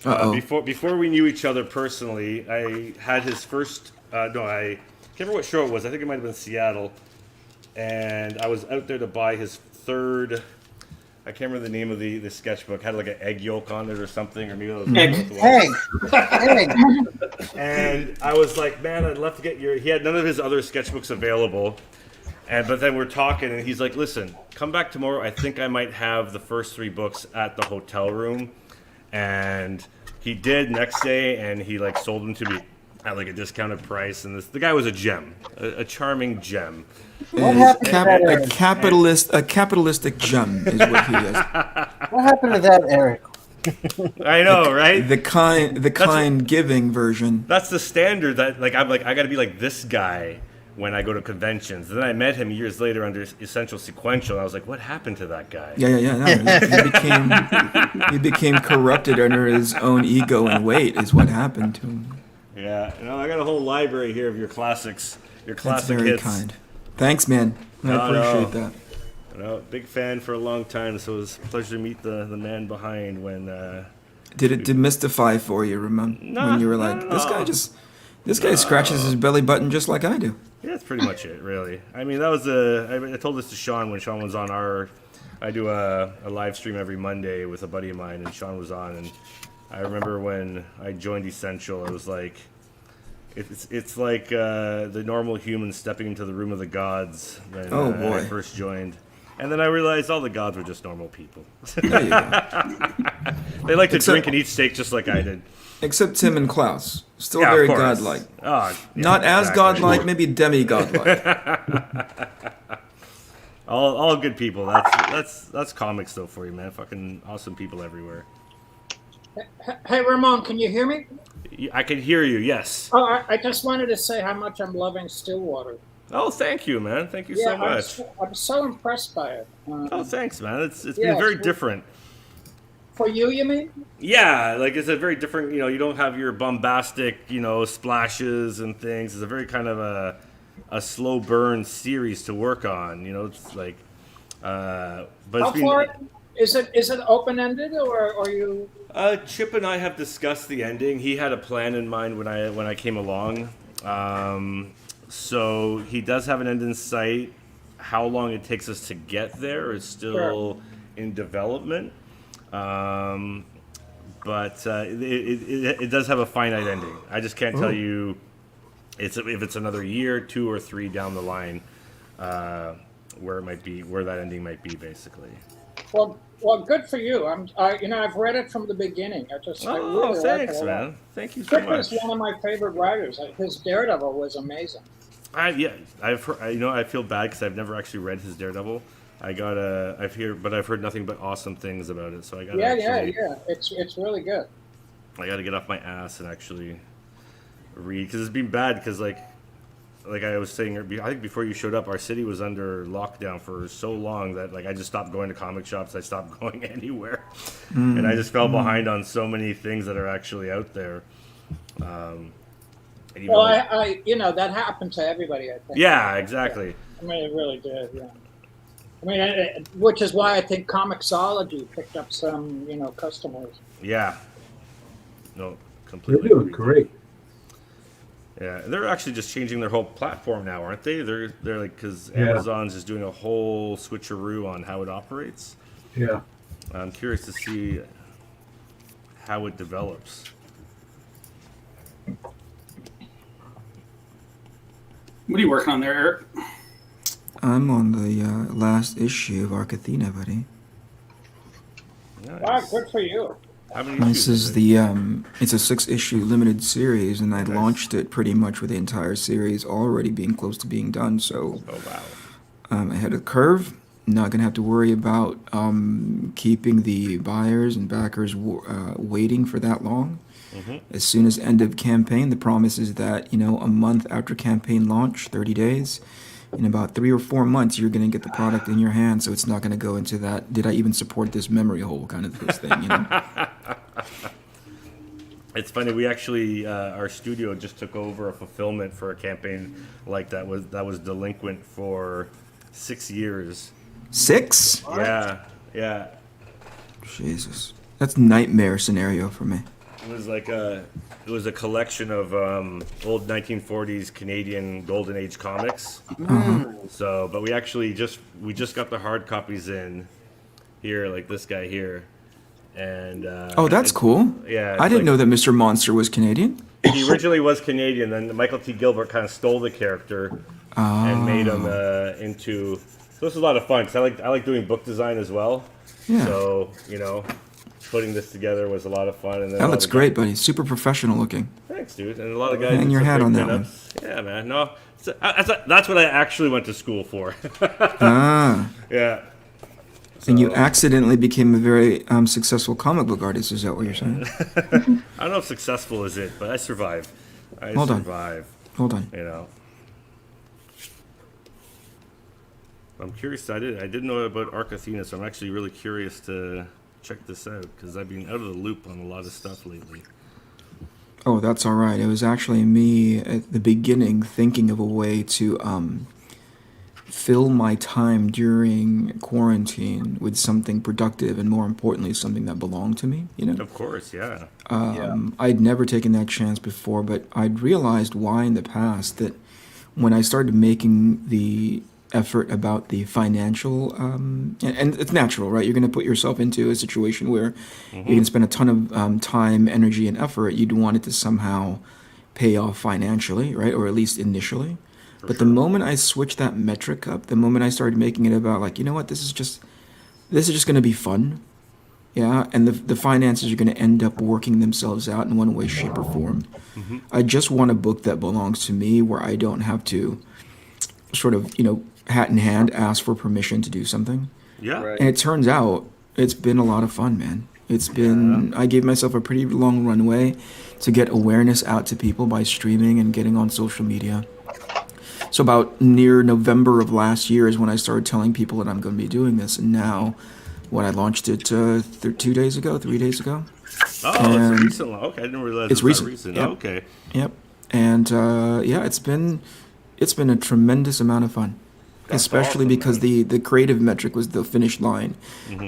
Uh-oh.
Before we knew each other personally, I had his first. I can't remember what show it was. I think it might have been Seattle. and I was out there to buy his third. I can't remember the name of the sketchbook. Had like an egg yolk on it or something, or maybe it was
Egg.
And I was like, man, I'd love to get your. He had none of his other sketchbooks available, but then we're talking, and he's like, listen, come back tomorrow. I think I might have the first 3 books at the hotel room, and he did next day, and he like sold them to me at like a discounted price. And the guy was a gem, a charming gem.
What happened to that,
A
Eric?
capitalistic gem is what he is.
What happened to that, Eric?
I know, right?
The kind giving version.
That's the standard that like I'm like I got to be like this guy when I go to conventions. And then I met him years later under Essential Sequential. And I was like, what happened to that guy?
Yeah. No, he became corrupted under his own ego and weight. Is what happened to him.
Yeah, I got a whole library here of your classics, your
That's
classic
very
hits.
kind. Thanks, man. I appreciate that.
Big fan for a long time, so it was a pleasure to meet the man behind when.
Did it demystify for you, Ramon? When you were like, this guy scratches his belly button just like I do.
Yeah, that's pretty much it, really. I mean, that was I told this to Shawn when Shawn was on I do a live stream every Monday with a buddy of mine, and Shawn was on, and I remember when I joined Essential, it was like, it's like the normal human stepping into the room of the gods when I first joined. And then I realized all the gods were just normal people.
There you go.
They like to drink and eat steak just like I did.
Except Tim and Klaus. Still
Yeah,
very
of course.
godlike.
Oh, yeah,
Not as
exactly.
godlike, maybe demi-godlike.
All good people. That's comics though for you, man. Fucking awesome people everywhere.
Hey, Ramon, can you hear me?
I can hear you. Yes.
Oh, I just wanted to say how much I'm loving Stillwater.
Oh, thank you, man. Thank you so much.
I'm so impressed by it.
Oh, thanks, man. It's been very different.
For you mean?
Yeah, like it's a very different. You don't have your bombastic, splashes and things. It's a very kind of a slow burn series to work on. It's like. But
How far is it open ended or are you?
Chip and I have discussed the ending. He had a plan in mind when I came along. So he does have an end in sight. How long it takes us to get there is still in development. But it does have a finite ending. I just can't tell you if it's another year, 2 or 3 down the line, where it might be, where that ending might be, basically.
Well, good for you. I've read it from the beginning. I really
thanks,
like it.
man. Thank you so
Chip
much.
is one of my favorite writers. His Daredevil was amazing.
I've heard, I feel bad because I've never actually read his Daredevil. I've heard nothing but awesome things about it. So I got
It's really good.
I got to get off my ass and actually read because it's been bad because like I was saying, I think before you showed up, our city was under lockdown for so long that like I just stopped going to comic shops. I stopped going anywhere, and I just fell behind on so many things that are actually out there.
That happened to everybody, I think.
Yeah, exactly.
I mean, it really did. Yeah. I mean, which is why I think Comixology picked up some, customers.
Yeah. No,
They're
completely.
doing great.
Yeah, they're actually just changing their whole platform now, aren't they? They're like because Amazon's just doing a whole switcheroo on how it operates.
Yeah.
I'm curious to see how it develops.
What are you working on there, Eric?
I'm on the last issue of Arcathena, buddy.
Nice.
Wow, good for you.
How many
This
issues
is the it's a 6-issue limited series, and I launched it pretty much with the entire series already being close to being done. So, ahead of the curve. Not gonna have to worry about keeping the buyers and backers waiting for that long.
Mm-hmm.
As soon as end of campaign, the promise is that a month after campaign launch, 30 days. In about 3 or 4 months, you're going to get the product in your hand, so it's not going to go into that, did I even support this memory hole kind of this thing,
It's funny, we actually, our studio just took over a fulfillment for a campaign like that was delinquent for 6 years.
6?
Yeah.
Jesus. That's nightmare scenario for me.
It was like it was a collection of old 1940s Canadian Golden Age comics. So, but we just got the hard copies in here, like this guy here, and
Oh, that's cool.
yeah,
I
it's
didn't
like-
know that Mr. Monster was Canadian.
He originally was Canadian, then Michael T. Gilbert kind of stole the character and made him into. So this was a lot of fun because I like doing book design as well.
Yeah.
So putting this together was a lot of fun. And then
That looks great, buddy. Super professional looking.
Thanks, dude. And a lot of guys.
Hang
did
your
some
hat
great
on that
pinups. Yeah, man. No, that's what I actually went to school for.
Ah.
Yeah.
And you accidentally became a very successful comic book artist. Is that what you're saying?
I don't know if successful is it, but I survived.
Hold on. Hold on.
You know. I'm curious. I didn't know about Arc Athena, so I'm actually really curious to check this out because I've been out of the loop on a lot of stuff lately.
Oh, that's all right. It was actually me at the beginning thinking of a way to fill my time during quarantine with something productive and, more importantly, something that belonged to me. You know.
Of course, yeah.
I'd never taken that chance before, but I'd realized why in the past that when I started making the effort about the financial, and it's natural, right? You're going to put yourself into a situation where you can spend a ton of time, energy, and effort. You'd want it to somehow pay off financially, right? Or at least initially. But the moment I switched that metric up, the moment I started making it about like, you know what, this is just going to be fun. Yeah, and the finances are going to end up working themselves out in one way, shape, or form. I just want a book that belongs to me where I don't have to sort of, hat in hand, ask for permission to do something.
Yeah.
Right.
And it turns out it's been a lot of fun, man. It's been, I gave myself a pretty long runway to get awareness out to people by streaming and getting on social media. So about near November of last year is when I started telling people that I'm going to be doing this. And now, when I launched it 3 days ago.
Oh,
And
it's a recent one. Okay, I didn't realize
it's
it was that
recent,
recent.
yep.
Okay.
Yep. And it's been a tremendous amount of fun.
That's
Especially
awesome,
because
man.
the creative metric was the finish line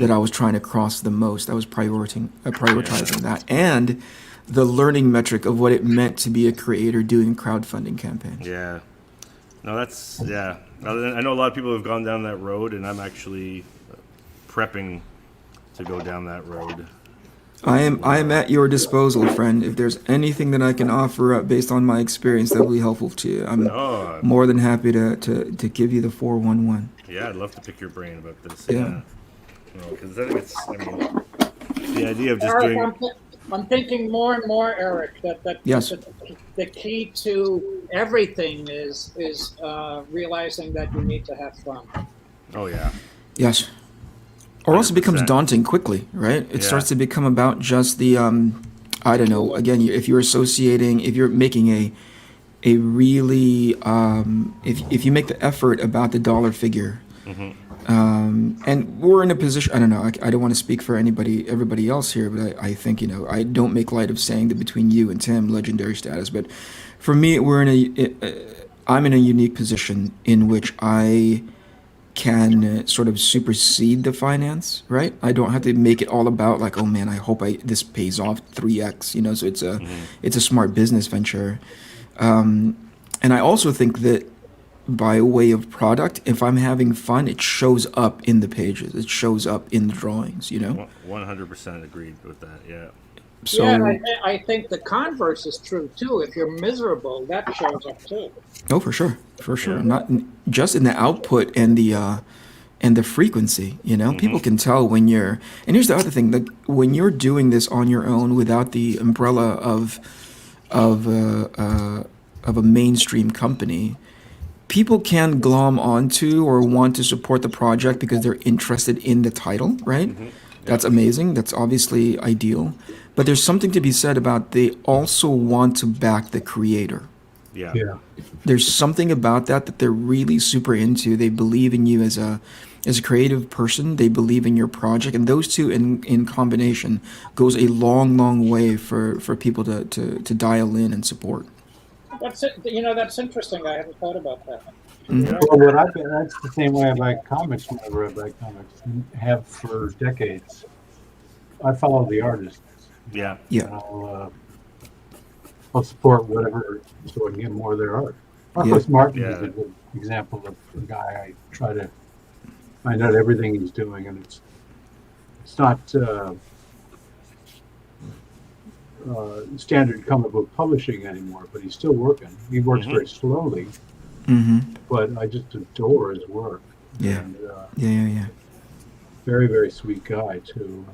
that I was trying to cross the most. I was prioritizing that. And the learning metric of what it meant to be a creator doing crowdfunding campaigns.
Yeah. No, that's, yeah. I know a lot of people have gone down that road, and I'm actually prepping to go down that road.
I am at your disposal, friend. If there's anything that I can offer up based on my experience that will be helpful to you, I'm
Oh,
more than happy to give you the 411.
yeah, I'd love to pick your brain about this.
Yeah.
Because I think the idea of just
Eric,
doing.
I'm thinking more and more, Eric, that
Yes.
the key to everything is realizing that you need to have fun.
Oh, yeah.
Yes. Or else it becomes
100%.
daunting quickly, right? It
Yeah.
starts to become about just the, I don't know, again, if you're making a really, if you make the effort about the dollar figure, and we're in a position, I don't know, I don't want to speak for everybody else here, but I think, I don't make light of saying that between you and Tim, legendary status, but for me, I'm in a unique position in which I can sort of supersede the finance, right? I don't have to make it all about like, oh man, I hope this pays off 3x, so it's a smart business venture. And I also think that by way of product, if I'm having fun, it shows up in the pages. It shows up in the drawings,
100% agreed with that, yeah.
So,
yeah, and I think the converse is true too. If you're miserable, that shows up too.
oh, for sure.
Yeah.
Not just in the output and the frequency, people can tell when you're, and here's the other thing, that when you're doing this on your own without the umbrella of a mainstream company, people can glom onto or want to support the project because they're interested in the title, right? That's amazing. That's obviously ideal. But there's something to be said about they also want to back the creator.
Yeah.
Yeah.
There's something about that they're really super into. They believe in you as a creative person. They believe in your project, and those two in combination goes a long, long way for people to dial in and support.
That's it. That's interesting. I hadn't thought about that.
Well, that's the same way I buy comics whenever I buy comics, and have for decades. I follow the artists.
Yeah.
Yeah.
And I'll support whatever so I can get more of their art.
Yeah.
Marcos Martin
Yeah.
is a good example of a guy I try to find out everything he's doing, and it's not standard comic book publishing anymore, but he's still working. He works very slowly, but I just adore his work.
Yeah.
And,
Yeah.
very, very sweet guy too.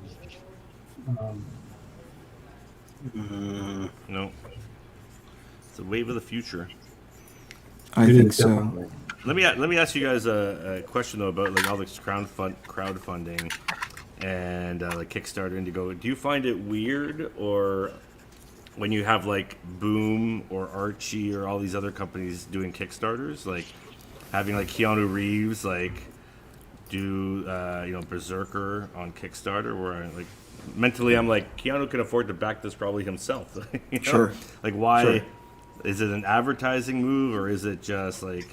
No. It's the wave of the future.
I
it
think
is
so.
definitely.
Let me ask you guys a question though about like all this crowdfunding and like Kickstarter, Indigo. Do you find it weird, or when you have like Boom or Archie or all these other companies doing Kickstarters, like having like Keanu Reeves like do Berserker on Kickstarter, where like mentally I'm like, Keanu can afford to back this probably himself. You know?
Sure.
Like why?
Sure.
Is it an advertising move, or is it just like,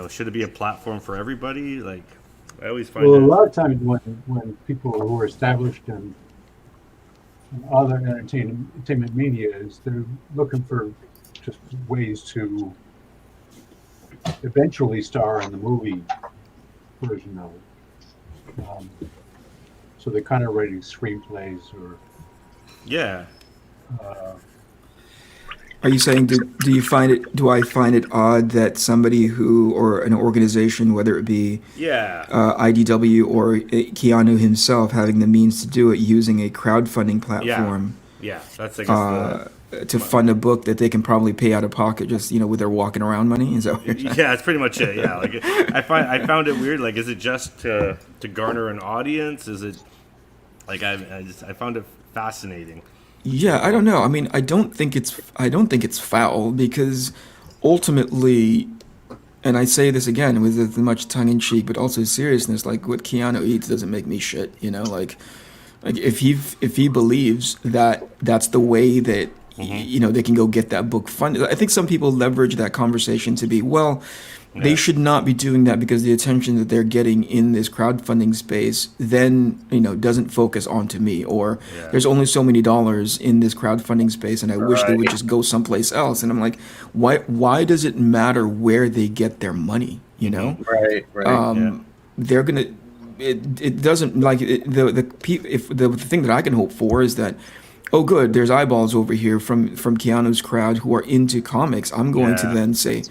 should it be a platform for everybody? Like, I always find
Well,
it.
a lot of times when people who are established in other entertainment media is they're looking for just ways to eventually star in the movie version of it. So they're kind of writing screenplays or.
Yeah.
Are you saying do I find it odd that somebody or an organization, whether it be
Yeah.
IDW or Keanu himself, having the means to do it using a crowdfunding platform
Yeah. That's I guess
to fund a book that they can probably pay out of pocket just with their walking around money? Is that what you're saying?
Yeah, that's pretty much it. Yeah, like I found it weird. Like, is it just to garner an audience? Is it like I found it fascinating.
Yeah, I don't know. I mean, I don't think it's foul, because ultimately, and I say this again with as much tongue in cheek, but also seriousness, like what Keanu eats doesn't make me shit. Like if he believes that that's the way that they can go get that book funded. I think some people leverage that conversation to be, well, they should not be doing that because the attention that they're getting in this crowdfunding space then, doesn't focus onto me, or there's only so many dollars in this crowdfunding space and I wish they would just go someplace else. And I'm like, why does it matter where they get their money,
Right.
They're going to, it doesn't, like, the thing that I can hope for is that, oh, good, there's eyeballs over here from Keanu's crowd who are into comics. I'm going to then say,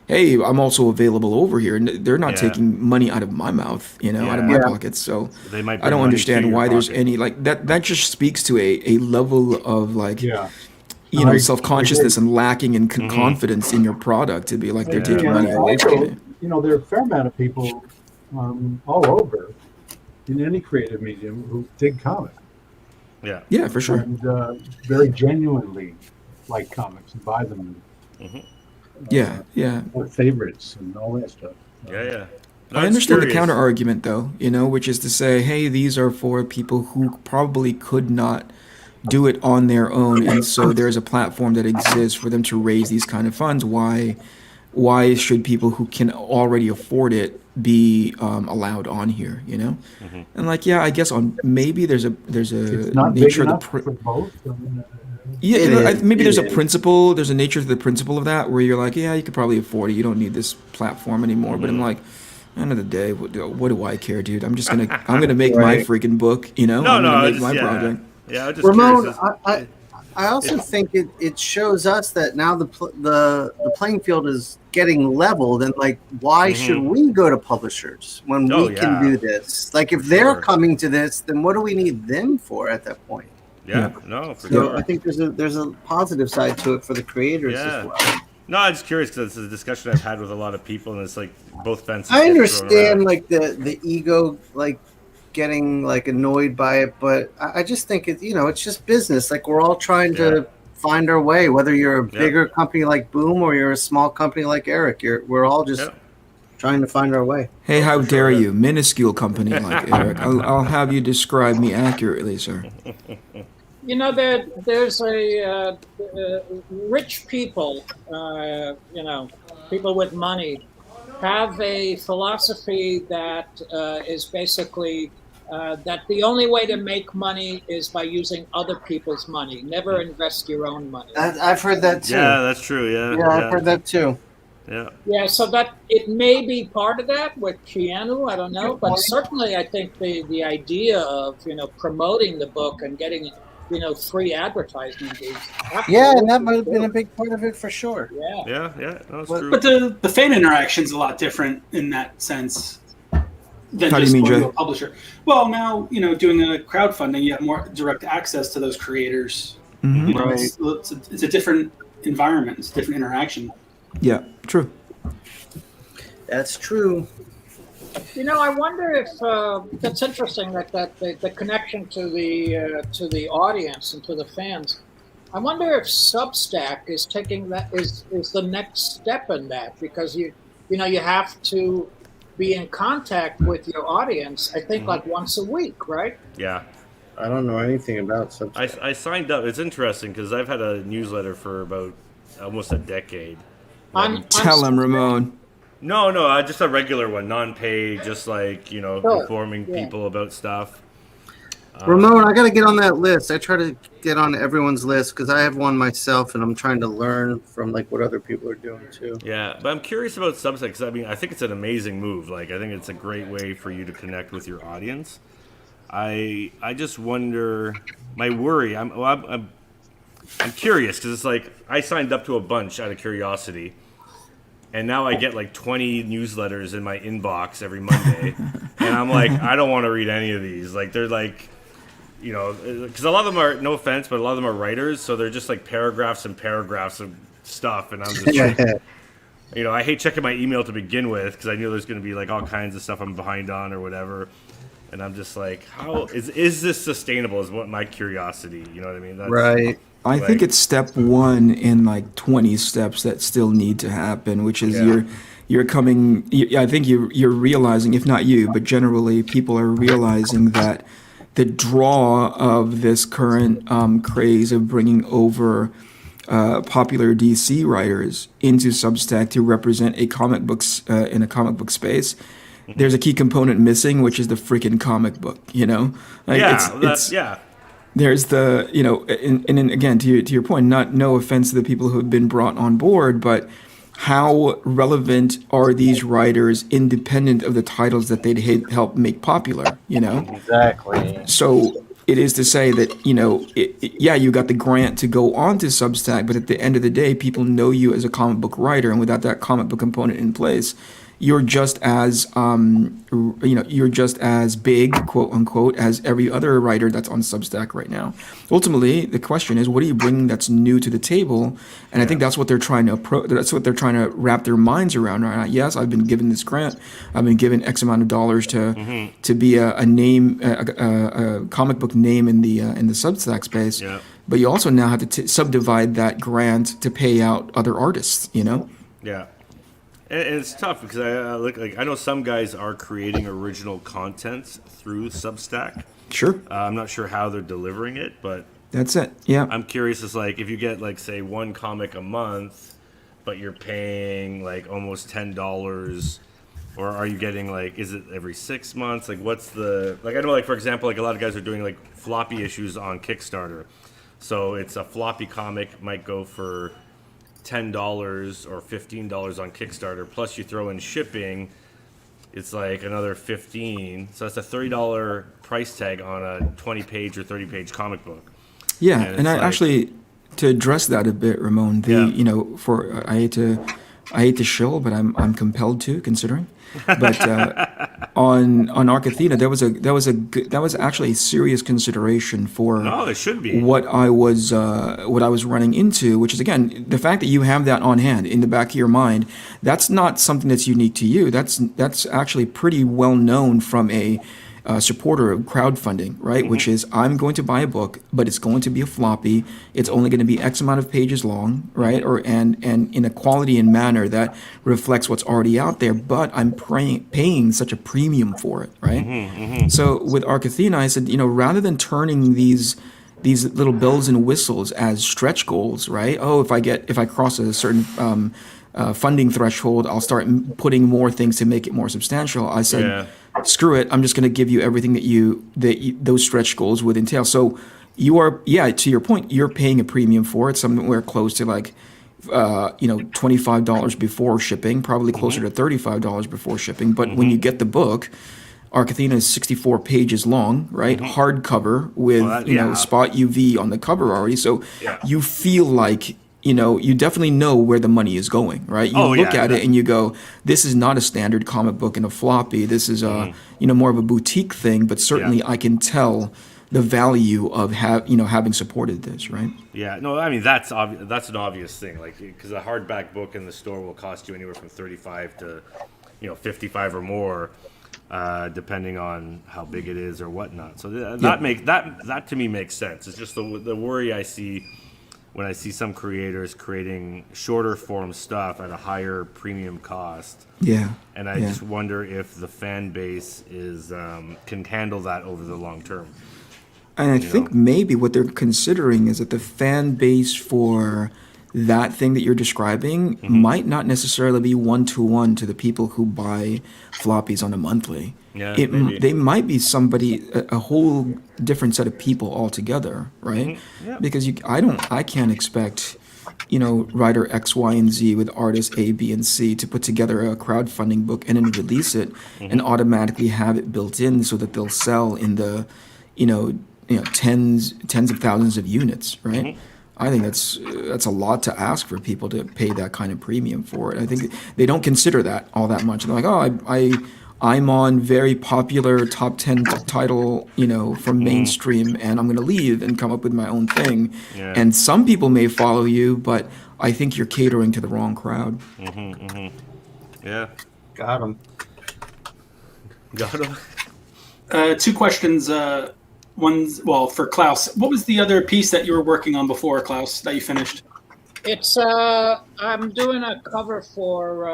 hey, I'm also available over here. And they're not taking money out of my mouth, out of my pockets. So
They might
I don't
bring money to
understand
your
why there's
pocket.
any, like, that just speaks to a level of, like,
Yeah.
self-consciousness and lacking in confidence in your product to be like they're taking
Yeah,
money
and
away from
also,
it.
there are a fair amount of people all over in any creative medium who dig comics
Yeah.
Yeah, for sure.
and very genuinely like comics and buy them.
Yeah.
With favorites and all that stuff.
Yeah. No,
I
it's
understand the
curious.
counter argument, though, which is to say, hey, these are for people who probably could not do it on their own, and so there's a platform that exists for them to raise these kind of funds. Why should people who can already afford it be allowed on here? And like, I guess maybe there's a
It's not big
nature of
enough
the
for both. I mean,
Yeah,
It is,
maybe
it
there's a
is.
principle. There's a nature to the principle of that where you're like, yeah, you could probably afford it. You don't need this platform anymore. But I'm like, end of the day, what do I care, dude? I'm gonna make my
Right.
freaking book. I'm
No,
gonna make
it's,
my project.
Yeah, I'm just
Ramon,
curious.
I also think it shows us that now the playing field is getting leveled, and like, why should we go to publishers when
Oh,
we can
yeah.
do this? Like, if they're
Sure.
coming to this, then what do we need them for at that point?
Yeah, no, for
So
sure.
I think there's a positive side to it for the creators
Yeah.
as well.
No, I'm just curious because it's a discussion I've had with a lot of people, and it's like both fences.
I
get thrown
understand
around.
like the ego like getting like annoyed by it, but I just think it's just business. Like, we're all trying to find our way, whether you're a bigger company like Boom or you're a small company like Eric. We're all just trying to find our way.
Hey, how
for
dare
sure,
you, minuscule company like Eric? I'll have you describe me accurately, sir.
There's rich people, people with money, have a philosophy that is basically that the only way to make money is by using other people's money. Never invest your own money.
I've heard that too.
Yeah, that's true. Yeah,
Yeah, I've heard that too.
Yeah.
Yeah, so that it may be part of that with Keanu, I don't know, but certainly I think the idea of promoting the book and getting free advertisement is
and that might have been a big part of it for sure.
Yeah,
That's true.
But the fan interaction's a lot different in that sense than
How do you
just
mean,
going
Jay?
to a publisher. Well, now doing a crowdfunding, you have more direct access to those creators.
Mhm.
Right.
It's a different environment. It's a different interaction.
Yeah, true.
That's true.
I wonder if that's interesting that the connection to the audience and to the fans. I wonder if Substack is taking that is the next step in that, because you have to be in contact with your audience. I think like once a week, right?
Yeah.
I don't know anything about Substack.
I signed up. It's interesting because I've had a newsletter for about almost a decade.
Tell him, Ramon.
No, just a regular one, non-paid, just like informing people about stuff.
Ramon, I got to get on that list. I try to get on everyone's list because I have one myself, and I'm trying to learn from like what other people are doing too.
Yeah, but I'm curious about Substack because I think it's an amazing move. Like, I think it's a great way for you to connect with your audience. I just wonder. My worry. I'm curious because it's like I signed up to a bunch out of curiosity. And now I get like 20 newsletters in my inbox every Monday. And I'm like, I don't want to read any of these. Like, they're like, because a lot of them are, no offense, but a lot of them are writers. So they're just like paragraphs and paragraphs of stuff. And I'm just like, I hate checking my email to begin with because I knew there's going to be like all kinds of stuff I'm behind on or whatever. And I'm just like, how is this sustainable is what my curiosity, you know what I mean? That's,
Right.
I think it's step one in like 20 steps that still need to happen, which is you're coming. I think you're realizing, if not you, but generally people are realizing that the draw of this current craze of bringing over popular DC writers into Substack to represent a comic books in a comic book space. There's a key component missing, which is the freaking comic book. There's the, and again, to your point, no offense to the people who have been brought on board, but how relevant are these writers independent of the titles that they'd help make popular,
Exactly.
So it is to say that, you got the grant to go on to Substack, but at the end of the day, people know you as a comic book writer, and without that comic book component in place, you're just as you're just as big, quote unquote, as every other writer that's on Substack right now. Ultimately, the question is, what are you bringing that's new to the table? And I think that's what they're trying to that's what they're trying to wrap their minds around right now. Yes, I've been given this grant. I've been given X amount of dollars to be a name, a comic book name in the Substack space. Yeah. But you also now have to subdivide that grant to pay out other artists.
Yeah. And it's tough because I know some guys are creating original content through Substack.
Sure.
I'm not sure how they're delivering it, but
that's it. Yeah.
I'm curious. It's like if you get like say one comic a month, but you're paying like almost $10, or are you getting like is it every 6 months? Like what's the I know for example a lot of guys are doing like floppy issues on Kickstarter, so it's a floppy comic might go for $10 or $15 on Kickstarter, plus you throw in shipping, it's like another $15. So that's a $30 price tag on a 20-page or 30-page comic book.
Yeah, and I actually, to address that a bit, Ramon, I hate to shill, but I'm compelled to, considering. But on Arc Athena, that was actually a serious consideration for
it should be
what I was running into, which is again the fact that you have that on hand in the back of your mind. That's not something that's unique to you. That's actually pretty well known from a supporter of crowdfunding, right? Mm-hmm. Which is I'm going to buy a book, but it's going to be a floppy. It's only going to be X amount of pages long, right? And in a quality and manner that reflects what's already out there, but I'm paying such a premium for it, right? Mm-hmm, mm-hmm. So with Arc Athena, I said, rather than turning these little bells and whistles as stretch goals, right? Oh, if I cross a certain funding threshold, I'll start putting more things to make it more substantial. I said, screw it, I'm just going to give you everything that those stretch goals would entail. So you are, yeah, to your point, you're paying a premium for it, somewhere close to like, $25 before shipping, probably closer to $35 before shipping. But when you get the book, Arcathena is 64 pages long, right? Hardcover with, spot UV on the cover already. So you feel like, you definitely know where the money is going, right? You look at it and you go, this is not a standard comic book in a floppy. This is more of a boutique thing, but certainly I can tell the value of having supported this, right?
Yeah, no, I mean that's that's an obvious thing, like because a hardback book in the store will cost you anywhere from 35 to 55 or more, depending on how big it is or whatnot. So that to me makes sense. It's just the worry I see when I see some creators creating shorter form stuff at a higher premium cost.
Yeah.
And I just wonder if the fan base can handle that over the long term.
And I think maybe what they're considering is that the fan base for that thing that you're describing might not necessarily be one-to-one to the people who buy floppies on a monthly.
Yeah,
They might be a whole different set of people altogether, right?
Yeah.
Because I can't expect, writer X, Y, and Z with artists A, B, and C to put together a crowdfunding book and then release it and automatically have it built in so that they'll sell in the, tens of thousands of units, right? I think that's a lot to ask for people to pay that kind of premium for it. I think they don't consider that all that much. They're like, oh, I'm on very popular top 10 title, from mainstream, and I'm going to leave and come up with my own thing.
Yeah.
And some people may follow you, but I think you're catering to the wrong crowd.
Yeah.
Got him.
Two questions. One's, for Klaus. What was the other piece that you were working on before, Klaus, that you finished?
It's I'm doing a cover for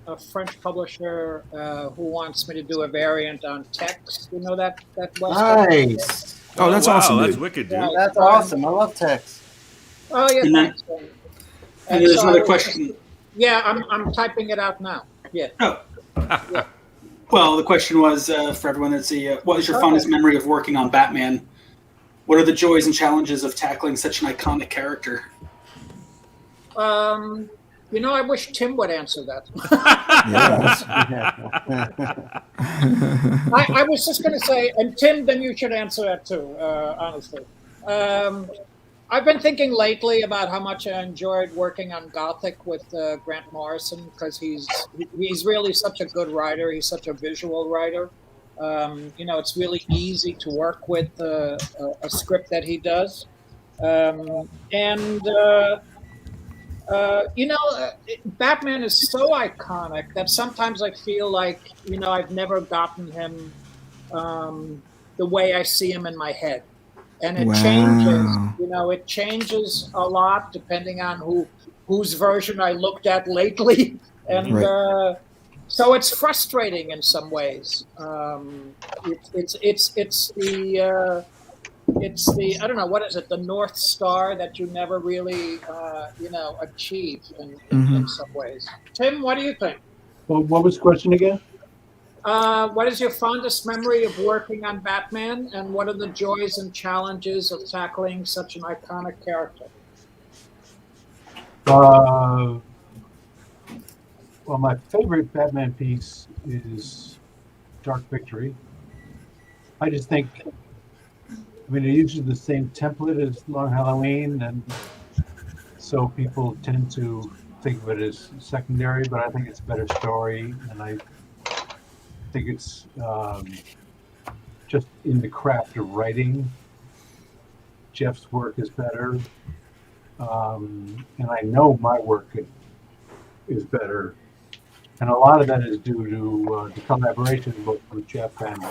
a French publisher who wants me to do a variant on text. You know that
Nice.
Oh, that's awesome,
That's
dude.
wicked, dude.
Yeah.
That's awesome. I love text.
Oh yeah,
And then-
thanks.
And there's
so
another question.
Yeah, I'm typing it out now. Yeah.
Oh. Well, the question was for everyone that's what is your fondest memory of working on Batman? What are the joys and challenges of tackling such an iconic character?
I wish Tim would answer that. I was just going to say, and Tim, then you should answer that too, honestly. I've been thinking lately about how much I enjoyed working on Gothic with Grant Morrison, because he's really such a good writer. He's such a visual writer. It's really easy to work with a script that he does. Batman is so iconic that sometimes I feel like, I've never gotten him the way I see him in my head. And it changes, it changes a lot depending on whose version I looked at lately. And so it's frustrating in some ways. It's the I don't know, what is it, the North Star that you never really achieve in some ways. Tim, what do you think?
Well, what was the question again?
What is your fondest memory of working on Batman, and what are the joys and challenges of tackling such an iconic character?
Well, my favorite Batman piece is Dark Victory. I just think, it uses the same template as Long Halloween, and so people tend to think of it as secondary, but I think it's a better story, and I think it's just in the craft of writing. Jeff's work is better, and I know my work is better, and a lot of that is due to the collaboration both with Jeff and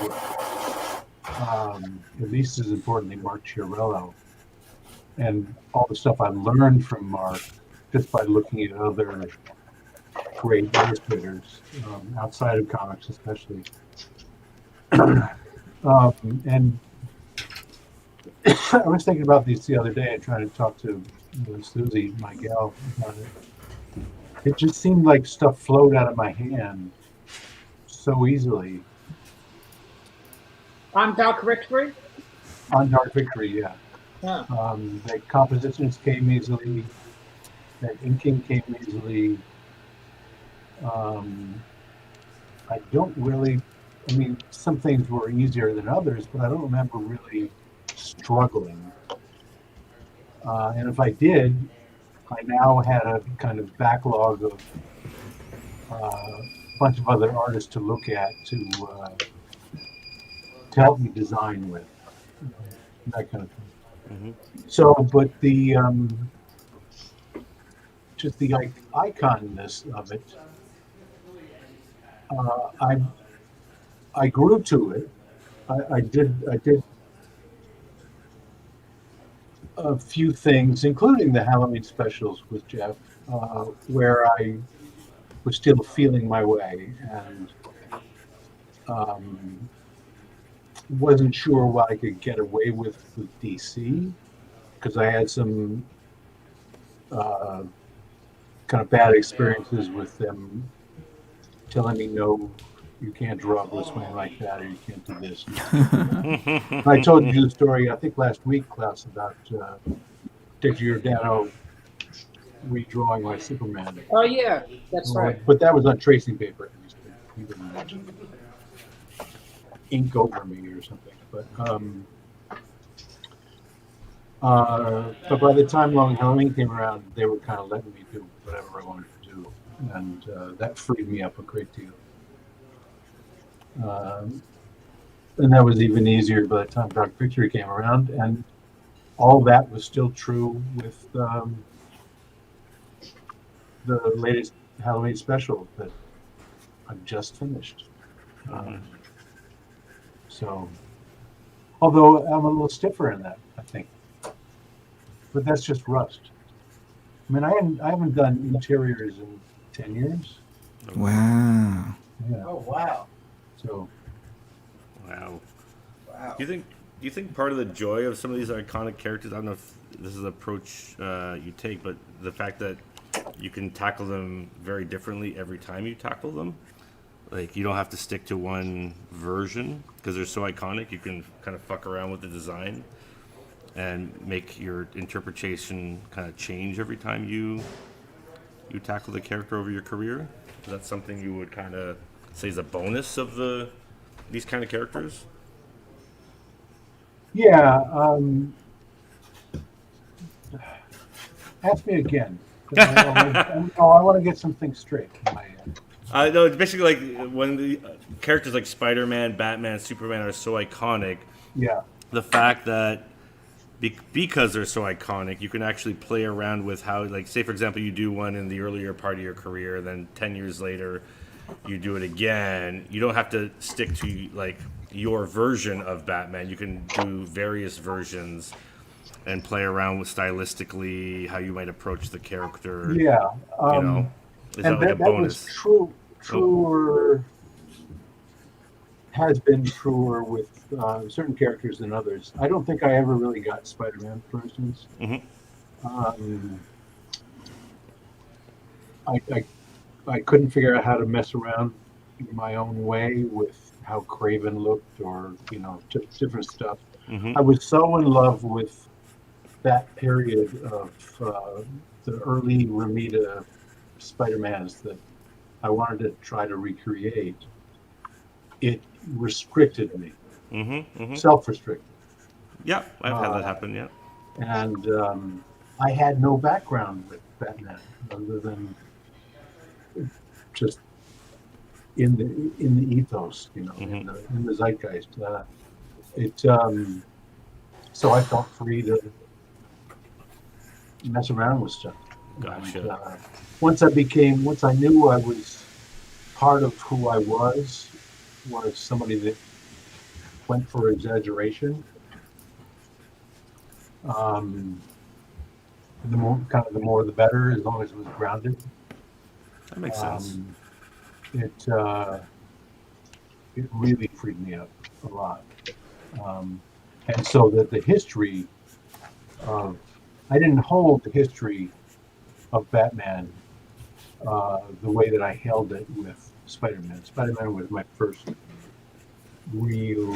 at least as importantly Mark Chiarello, and all the stuff I learned from Mark just by looking at other great illustrators outside of comics, especially. And I was thinking about these the other day and trying to talk to Susie, my gal, about it. It just seemed like stuff flowed out of my hand so easily.
On Dark Victory?
On Dark Victory, yeah.
Huh.
The compositions came easily. That inking came easily. I don't really. I mean, some things were easier than others, but I don't remember really struggling. And if I did, I now had a kind of backlog of a bunch of other artists to look at to help me design with, that kind of thing. So, but the just the iconness of it, I grew to it. I did a few things, including the Halloween specials with Jeff, where I was still feeling my way and wasn't sure what I could get away with DC, because I had some kind of bad experiences with them telling me, no, you can't draw this way like that, or you can't do this. I told you the story, I think last week, Klaus, about Dick Giordano redrawing my Superman.
Oh, yeah, that's right.
But that was on tracing paper, at least. He didn't mention ink over me or something. But by the time Long Halloween came around, they were kind of letting me do whatever I wanted to do, and that freed me up a great deal. And that was even easier by the time Dark Victory came around, and all that was still true with the latest Halloween special that I've just finished. So, although I'm a little stiffer in that, I think, but that's just rust. I mean, I haven't done interiors in 10 years.
Wow.
Yeah.
Oh wow.
So,
Wow.
Wow.
Do you think part of the joy of some of these iconic characters, I don't know if this is the approach you take, but the fact that you can tackle them very differently every time you tackle them, like you don't have to stick to one version because they're so iconic. You can kind of fuck around with the design and make your interpretation kind of change every time you tackle the character over your career. Is that something you would kind of say is a bonus of these kind of characters?
yeah. Ask me again. I want to get some things straight in my head.
No, it's basically like when the characters like Spider-Man, Batman, Superman are so iconic.
Yeah.
The fact that because they're so iconic, you can actually play around with how, like, say for example, you do one in the earlier part of your career, then 10 years later, you do it again. You don't have to stick to like your version of Batman. You can do various versions and play around with stylistically how you might approach the character.
Yeah.
You know, is
And
that like a
that
bonus?
was truer, has been truer with certain characters than others. I don't think I ever really got Spider-Man, for instance. I couldn't figure out how to mess around in my own way with how Craven looked, or just different stuff. I was so in love with that period of the early Romita Spider-Mans that I wanted to try to recreate. It restricted me, self-restricted.
Yeah, I've had that happen. Yeah,
And I had no background with Batman other than just in the ethos, in the zeitgeist. So I felt free to mess around with stuff.
Gotcha.
And, once I knew I was part of who I was somebody that went for exaggeration. The more the better, as long as it was grounded.
That makes sense.
It really freed me up a lot. And so that the history of, I didn't hold the history of Batman the way that I held it with Spider-Man. Spider-Man was my first real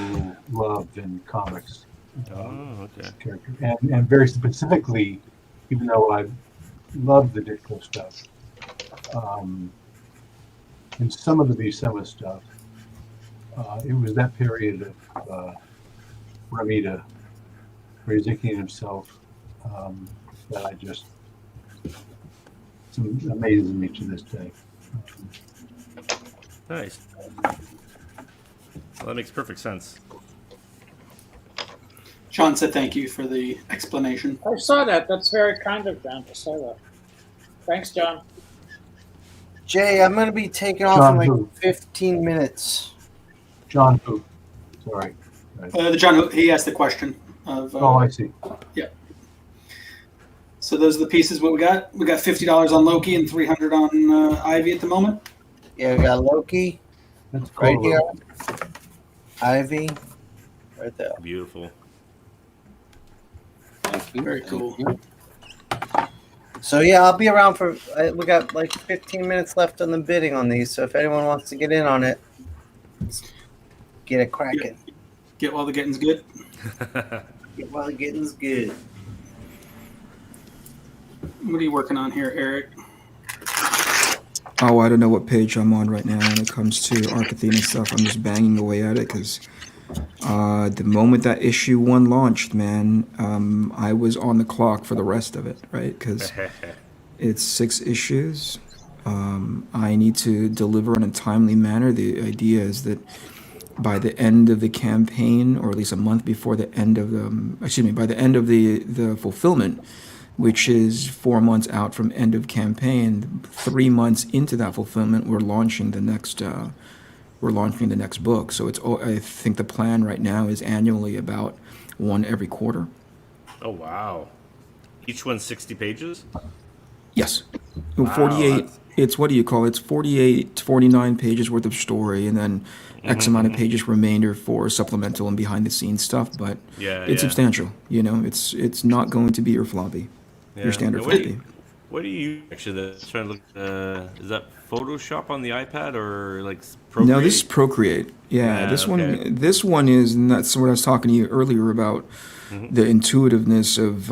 loved in comics.
Oh, okay.
Character. And very specifically, even though I love the Ditko stuff, and some of the Buscema stuff, it was that period of Ramita Rizikian himself that I just, it's amazing me to this day.
Nice. Well, that makes perfect sense.
Shawn said thank you for the explanation.
I saw that. That's very kind of John to say that. Thanks, John.
Jay, I'm going to be taking off
John
in
who?
like 15 minutes.
John who? Sorry.
The John, he asked the question of.
Oh, I see.
Yeah. So those are the pieces. What we got? We got $50 on Loki and $300 on Ivy at the moment.
Yeah, we got Loki
That's
right
cool.
here. Ivy right there.
Beautiful.
Thank you.
Very
Thank
cool.
you. So yeah, I'll be around for. We got like 15 minutes left on the bidding on these. So if anyone wants to get in on it, get it cracking.
Get while the getting's good.
Get while the getting's good.
What are you working on here, Eric?
Oh, I don't know what page I'm on right now when it comes to Arc Athena stuff. I'm just banging away at it because the moment that issue 1 launched, man, I was on the clock for the rest of it, right? Because it's 6 issues. I need to deliver in a timely manner. The idea is that by the end of the campaign, or at least a month before the end of by the end of the fulfillment, which is 4 months out from end of campaign, 3 months into that fulfillment, we're launching the next book. So I think the plan right now is annually about 1 every quarter.
Oh, wow. Each one's 60 pages?
Yes.
Wow,
48.
that's-
It's, what do you call it? It's 48 to 49 pages worth of story, and then X amount of pages remainder for supplemental and behind the scenes stuff. But
Yeah,
it's substantial. You know, it's not going to be your floppy, your standard
Now, what do
floppy.
What do you actually? Trying to look. Is that Photoshop on the iPad or like Procreate?
No, this is Procreate. Yeah,
Yeah,
this
okay.
one. This one is, and that's what I was talking to you earlier about, the intuitiveness of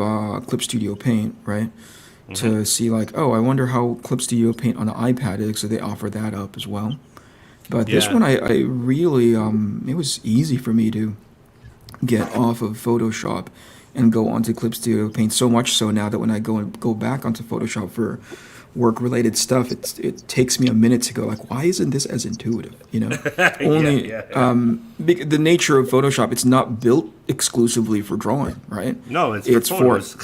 Clip Studio Paint, right? To see like, oh, I wonder how Clip Studio Paint on an iPad is, so they offer that up as well. But this
Yeah.
one, I really, it was easy for me to get off of Photoshop and go onto Clip Studio Paint, so much so now that when I go back onto Photoshop for work-related stuff, it takes me a minute to go like, why isn't this as intuitive? You know, only the nature of Photoshop, it's not built exclusively for drawing, right?
No, it's for photos.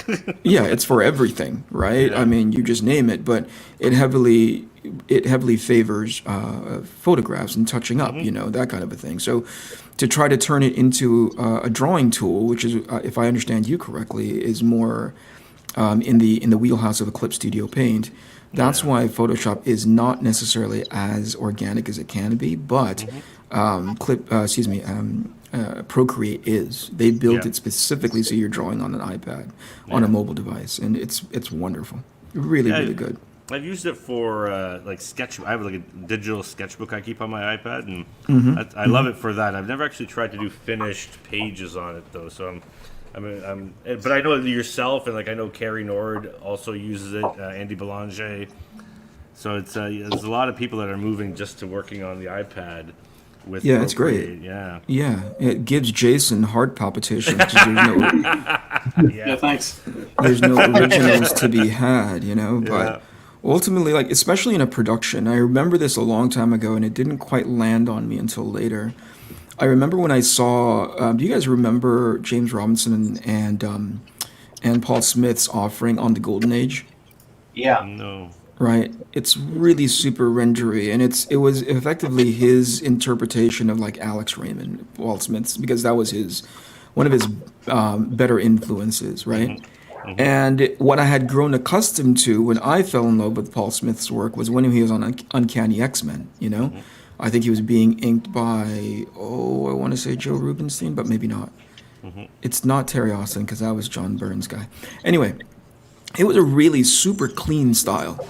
Yeah, it's for everything, right?
Yeah.
I mean, you just name it, but it heavily favors photographs and touching up, you know, that kind of a thing. So to try to turn it into a drawing tool, which is, if I understand you correctly, is more in the wheelhouse of a Clip Studio Paint. That's why Photoshop is not necessarily as organic as it can be, but Procreate is. They built it specifically so you're drawing on an iPad, on a mobile device, and it's wonderful. Really good.
I've used it for like sketch. I have like a digital sketchbook I keep on my iPad, and I love it for that. I've never actually tried to do finished pages on it though, so but I know yourself, and like I know Carrie Nord also uses it, Andy Belanger. So it's there's a lot of people that are moving just to working on the iPad with
It's
Procreate.
great. Yeah, it gives Jason heart palpitations. 'Cause
Yeah, thanks.
there's no originals to be had, you know. But ultimately, like especially in a production, I remember this a long time ago, and it didn't quite land on me until later. I remember when I saw. Do you guys remember James Robinson and Paul Smith's offering on the Golden Age?
Yeah.
No.
Right. It's really super rendery, and it was effectively his interpretation of like Alex Raymond, Paul Smith's, because that was one of his better influences, right? And what I had grown accustomed to when I fell in love with Paul Smith's work was when he was on Uncanny X-Men, you know? I think he was being inked by, I want to say Joe Rubinstein, but maybe not. It's not Terry Austin, because that was John Byrne's guy. Anyway, it was a really super clean style,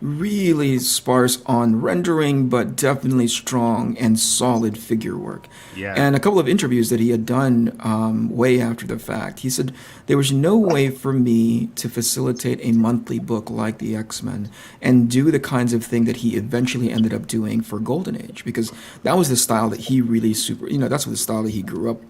really sparse on rendering, but definitely strong and solid figure work.
Yeah.
And a couple of interviews that he had done way after the fact, he said there was no way for me to facilitate a monthly book like the X-Men and do the kinds of thing that he eventually ended up doing for Golden Age, because that was the style that he really that's the style that he grew up,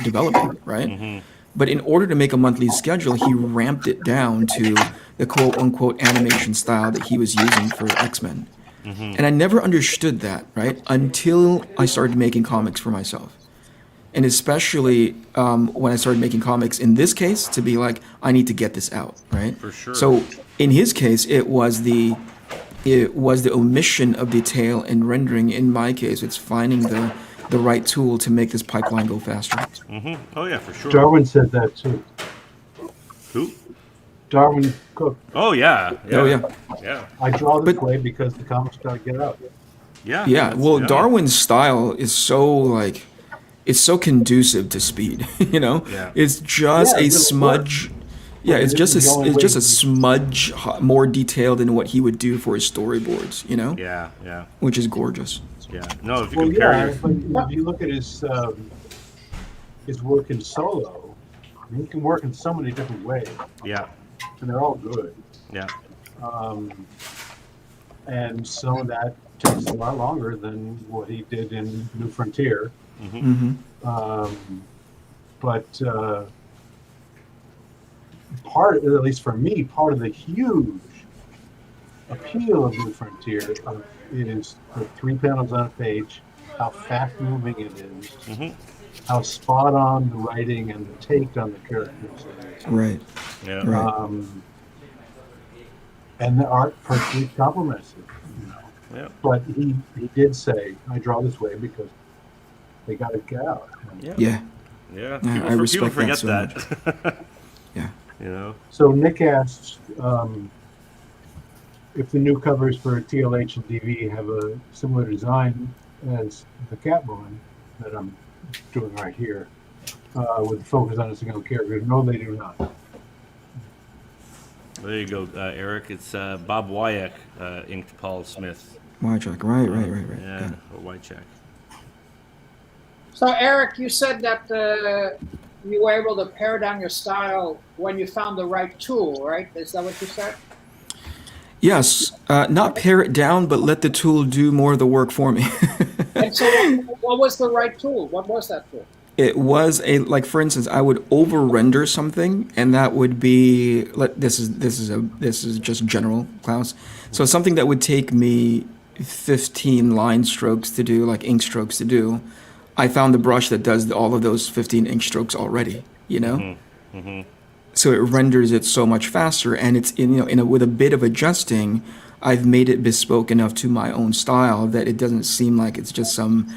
developing, right? But in order to make a monthly schedule, he ramped it down to the quote unquote animation style that he was using for X-Men. And I never understood that, right? Until I started making comics for myself. And especially when I started making comics, in this case, to be like, I need to get this out, right?
For sure.
So in his case, it was the omission of detail and rendering. In my case, it's finding the right tool to make this pipeline go faster.
Oh yeah, for sure.
Darwin said that too.
Who?
Darwin Cook.
Oh yeah.
Oh yeah.
Yeah.
I draw this
But-
way because the comics got to get out.
Yeah.
Yeah,
that's-
well, Darwin's style is it's so conducive to speed,
Yeah.
It's just
Yeah,
a
it really
smudge. Yeah,
But
it's
it
just
isn't the only
it's
way
just a
to-
smudge more detailed than what he would do for his storyboards,
Yeah. Yeah.
which is gorgeous.
Yeah. No, if you
Well,
compare
yeah,
your-
but if you look at his work in solo, he can work in so many different ways,
Yeah.
and they're all good.
Yeah.
And some of that takes a lot longer than what he did in New Frontier.
Hmm.
But at least for me, part of the huge appeal of New Frontier is the 3 panels on a page, how fast moving it is, how spot on the writing and the take on the characters is.
Right.
Yeah.
Right.
And the art perfectly complements it.
Yeah.
But he did say, I draw this way because they got to get out.
Yeah.
Yeah.
Yeah.
Yeah, I
People
respect
forget
that
that.
Yeah.
So Nick asked if the new covers for TLH and DV have a similar design as the Catwoman that I'm doing right here, with focus on a single character. No, they do not.
There you go, Eric. It's Bob Wyek inked Paul Smith.
Wycheck. Right.
Yeah.
Got it.
Or Wycheck.
So, Eric, you said that you were able to pare down your style when you found the right tool, right? Is that what you said?
Yes. Not pare it down, but let the tool do more of the work for me.
And so, what was the right tool? What was that tool?
It was for instance, I would over render something, and that would be this is just general, Klaus. So something that would take me 15 line strokes to do, like ink strokes to do, I found the brush that does all of those 15 ink strokes already. So it renders it so much faster, and it's with a bit of adjusting, I've made it bespoke enough to my own style that it doesn't seem like it's just some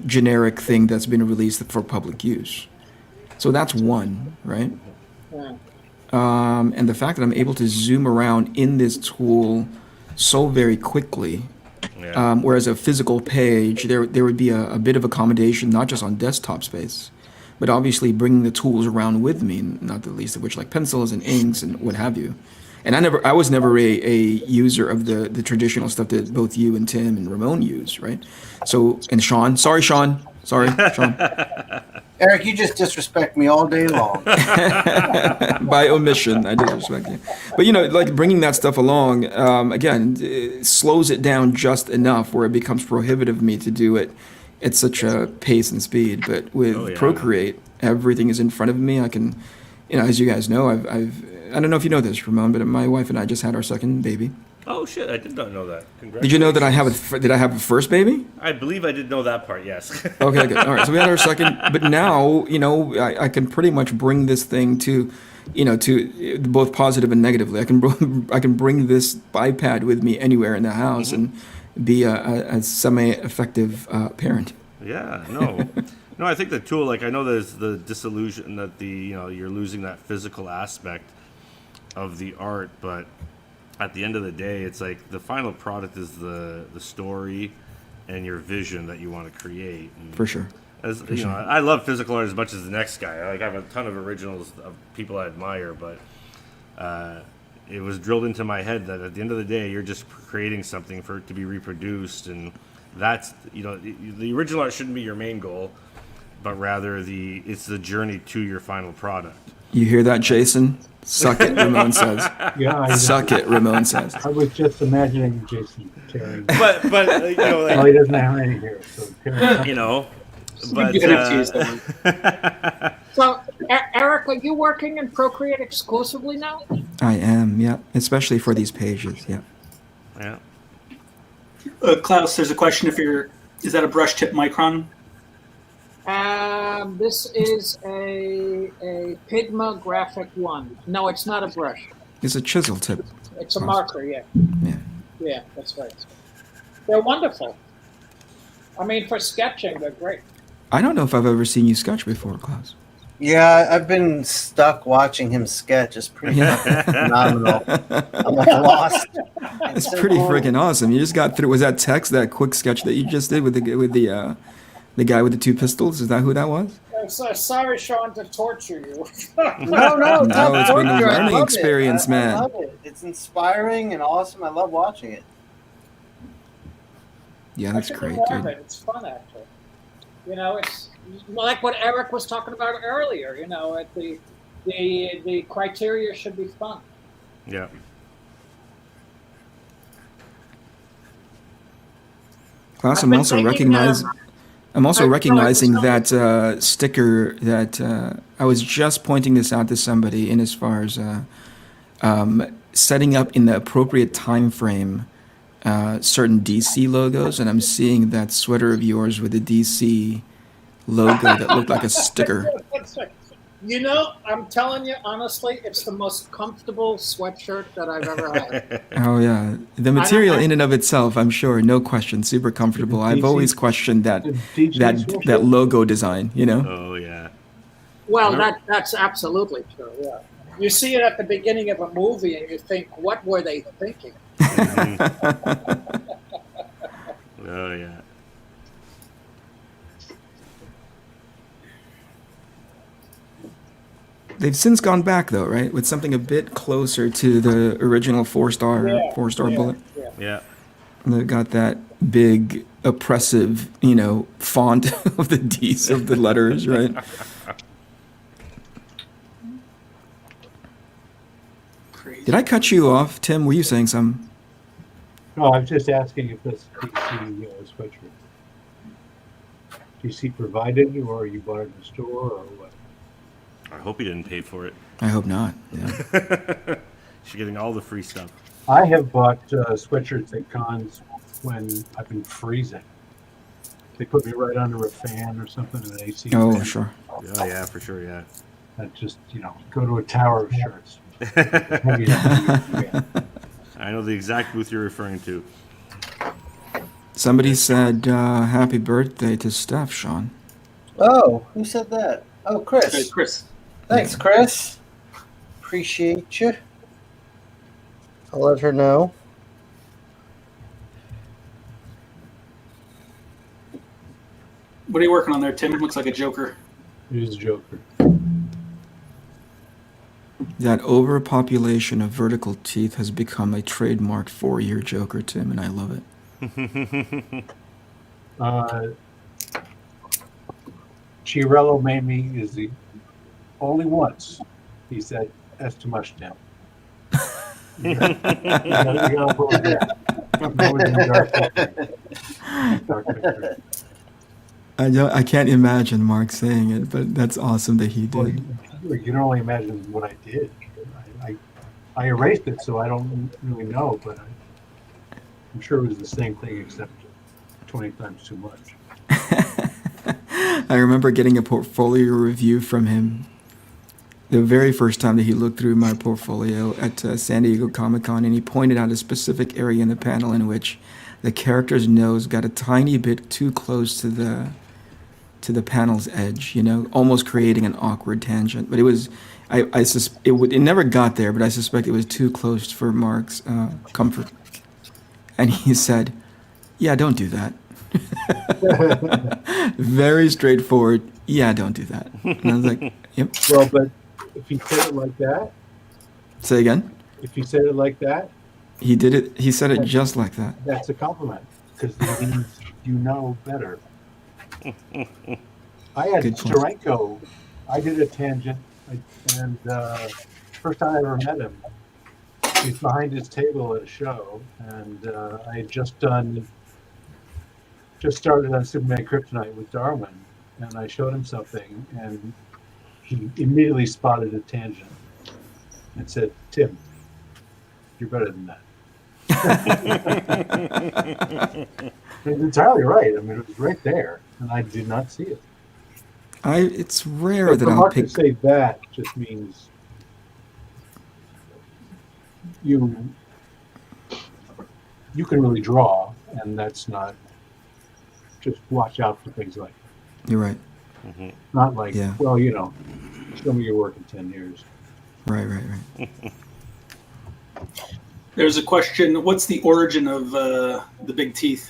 generic thing that's been released for public use. So that's one, right?
Yeah.
And the fact that I'm able to zoom around in this tool so very quickly,
Yeah.
whereas a physical page, there would be a bit of accommodation, not just on desktop space, but obviously bringing the tools around with me, not the least of which like pencils and inks and what have you. And I was never a user of the traditional stuff that both you and Tim and Ramon use, right? So, and Shawn. Sorry, Shawn.
Eric, you just disrespect me all day long.
By omission, I disrespect you. But like bringing that stuff along, again, it slows it down just enough where it becomes prohibitive of me to do it at such a pace and speed. But with Procreate, everything is in front of me. I can, as you guys know, I don't know if you know this, Ramon, but my wife and I just had our second baby.
Oh shit! I did not know that. Congratulations.
Did you know that did I have a first baby?
I believe I did know that part. Yes.
Okay, good. All right, so we had our second, but now I can pretty much bring this thing to, to both positive and negatively. I can bring this iPad with me anywhere in the house and be a semi-effective parent.
Yeah. No. No. I think the tool. Like I know there's the disillusion that you're losing that physical aspect of the art, but at the end of the day, it's like the final product is the story and your vision that you want to create. And
For sure.
I love physical art as much as the next guy. I have a ton of originals of people I admire, but it was drilled into my head that at the end of the day, you're just creating something for it to be reproduced, and that's the original art shouldn't be your main goal, but rather it's the journey to your final product.
You hear that, Jason? Suck it, Ramon says.
Yeah,
Suck it, Ramon says.
I was just imagining Jason tearing.
But like,
Well, he doesn't have any here, so tearing.
But
So, Eric, are you working in Procreate exclusively now?
I am, yeah. Especially for these pages, yeah.
yeah.
Klaus, there's a question is that a brush tip micron?
This is a Pigma Graphic 1. No, it's not a brush.
It's a chisel tip.
It's a marker, yeah.
Yeah.
Yeah, that's right. They're wonderful. I mean, for sketching, they're great.
I don't know if I've ever seen you sketch before, Klaus.
Yeah, I've been stuck watching him sketch. It's pretty phenomenal. I'm like lost.
It's pretty freaking awesome. You just got through. Was that text, that quick sketch that you just did with the guy with the two pistols? Is that who that was?
Sorry, Shawn, to torture you.
No,
No, it's been a
torture. I
learning
love
experience,
it.
man.
I love it. It's inspiring and awesome. I love watching it.
Yeah, that's great, dude.
It's fun, actually. It's like what Eric was talking about earlier. The criteria should be fun.
Yeah.
Klaus,
I've been thinking,
I'm also recognizing
no,
that sticker that I was just pointing this out to somebody in as far as setting up in the appropriate time frame certain DC logos, and I'm seeing that sweater of yours with the DC logo that looked like a sticker.
I'm telling you, honestly, it's the most comfortable sweatshirt that I've ever had.
Oh yeah, the material in and of itself, I'm sure, no question, super comfortable. I've always questioned that logo design.
Oh yeah.
Well, that's absolutely true. Yeah. You see it at the beginning of a movie, and you think, "What were they thinking?"
Oh yeah.
They've since gone back though, right? With something a bit closer to the original four-star bullet.
Yeah.
And they've got that big oppressive, font of the D's of the letters, right?
Crazy.
Did I cut you off, Tim? Were you saying something?
No, I was just asking if this DC sweatshirt. DC provided you, or you bought it in the store, or what?
I hope you didn't pay for it.
I hope not. Yeah.
She's getting all the free stuff.
I have bought sweatshirts at cons when I've been freezing. They put me right under a fan or something, an AC.
Oh,
fan.
sure.
Oh yeah, for sure, yeah.
That just, go to a tower of shirts.
I know the exact booth you're referring to.
Somebody said happy birthday to Steph, Shawn.
Oh, who said that? Oh, Chris.
Hey, Chris.
Thanks, Chris. Appreciate you. I'll let her know.
What are you working on there, Tim? It looks like a Joker.
It is Joker.
That overpopulation of vertical teeth has become a trademark for your Joker, Tim, and I love it.
Chiarello Mamie is the only once he said, "That's too much, Tim." You gotta avoid that. Dark picture.
I can't imagine Mark saying it, but that's awesome that he
Well,
did.
you can only imagine what I did. I erased it, so I don't really know, but I'm sure it was the same thing, except 20 times too much.
I remember getting a portfolio review from him the very first time that he looked through my portfolio at San Diego Comic-Con, and he pointed out a specific area in the panel in which the character's nose got a tiny bit too close to the panel's edge, almost creating an awkward tangent. But it was, it never got there, but I suspect it was too close for Mark's comfort. And he said, "Yeah, don't do that." Very straightforward. "Yeah, don't do that." And I was like, "Yep."
Well, but if you put it like that,
Say again?
If he said it like that,
He did it. He said it just like that.
that's a compliment because it means you know better. I had
Good point.
Steranko. I did a tangent, and first time I ever met him, he's behind his table at a show, and I had just started on Superman Kryptonite with Darwin, and I showed him something, and he immediately spotted a tangent and said, "Tim, you're better than that." He's entirely right. I mean, it was right there, and I did not see it.
It's rare
But
that
for
I'll
Mark
pick.
to say that just means you can really draw, and that's not just watch out for things like
You're right.
not like
Yeah.
well, show me your work in 10 years.
Right.
There's a question. What's the origin of the big teeth?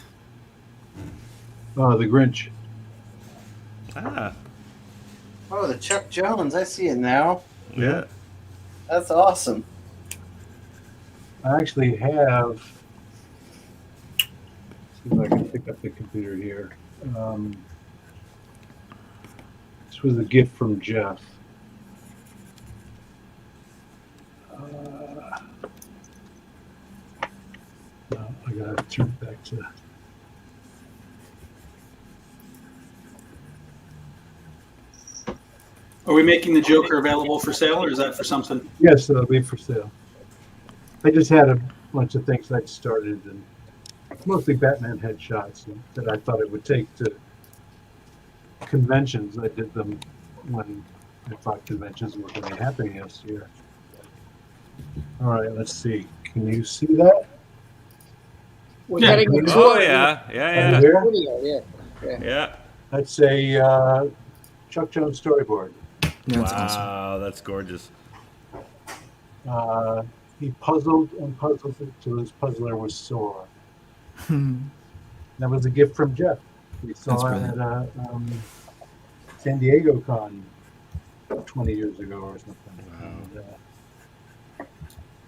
The Grinch.
Ah,
Oh, the Chuck Jones. I see it now.
yeah.
That's awesome.
I actually have. See if I can pick up the computer here. This was a gift from Jeff. No, I gotta turn it back to.
Are we making the Joker available for sale, or is that for something?
Yes, it'll be for sale. I just had a bunch of things I'd started, and mostly Batman headshots that I thought it would take to conventions. I did them when I thought conventions were going to be happening this year. All right, let's see. Can you see that?
We're
Yeah.
getting a
Oh
tour.
yeah,
Over
yeah,
here?
Video, yeah.
yeah.
That's a Chuck Jones storyboard.
That's awesome.
Wow, that's gorgeous.
He puzzled and puzzled till his puzzler was sore. That was a gift from Jeff. We saw
That's
it at San Diego Con 20 years ago or something.
Wow.
And,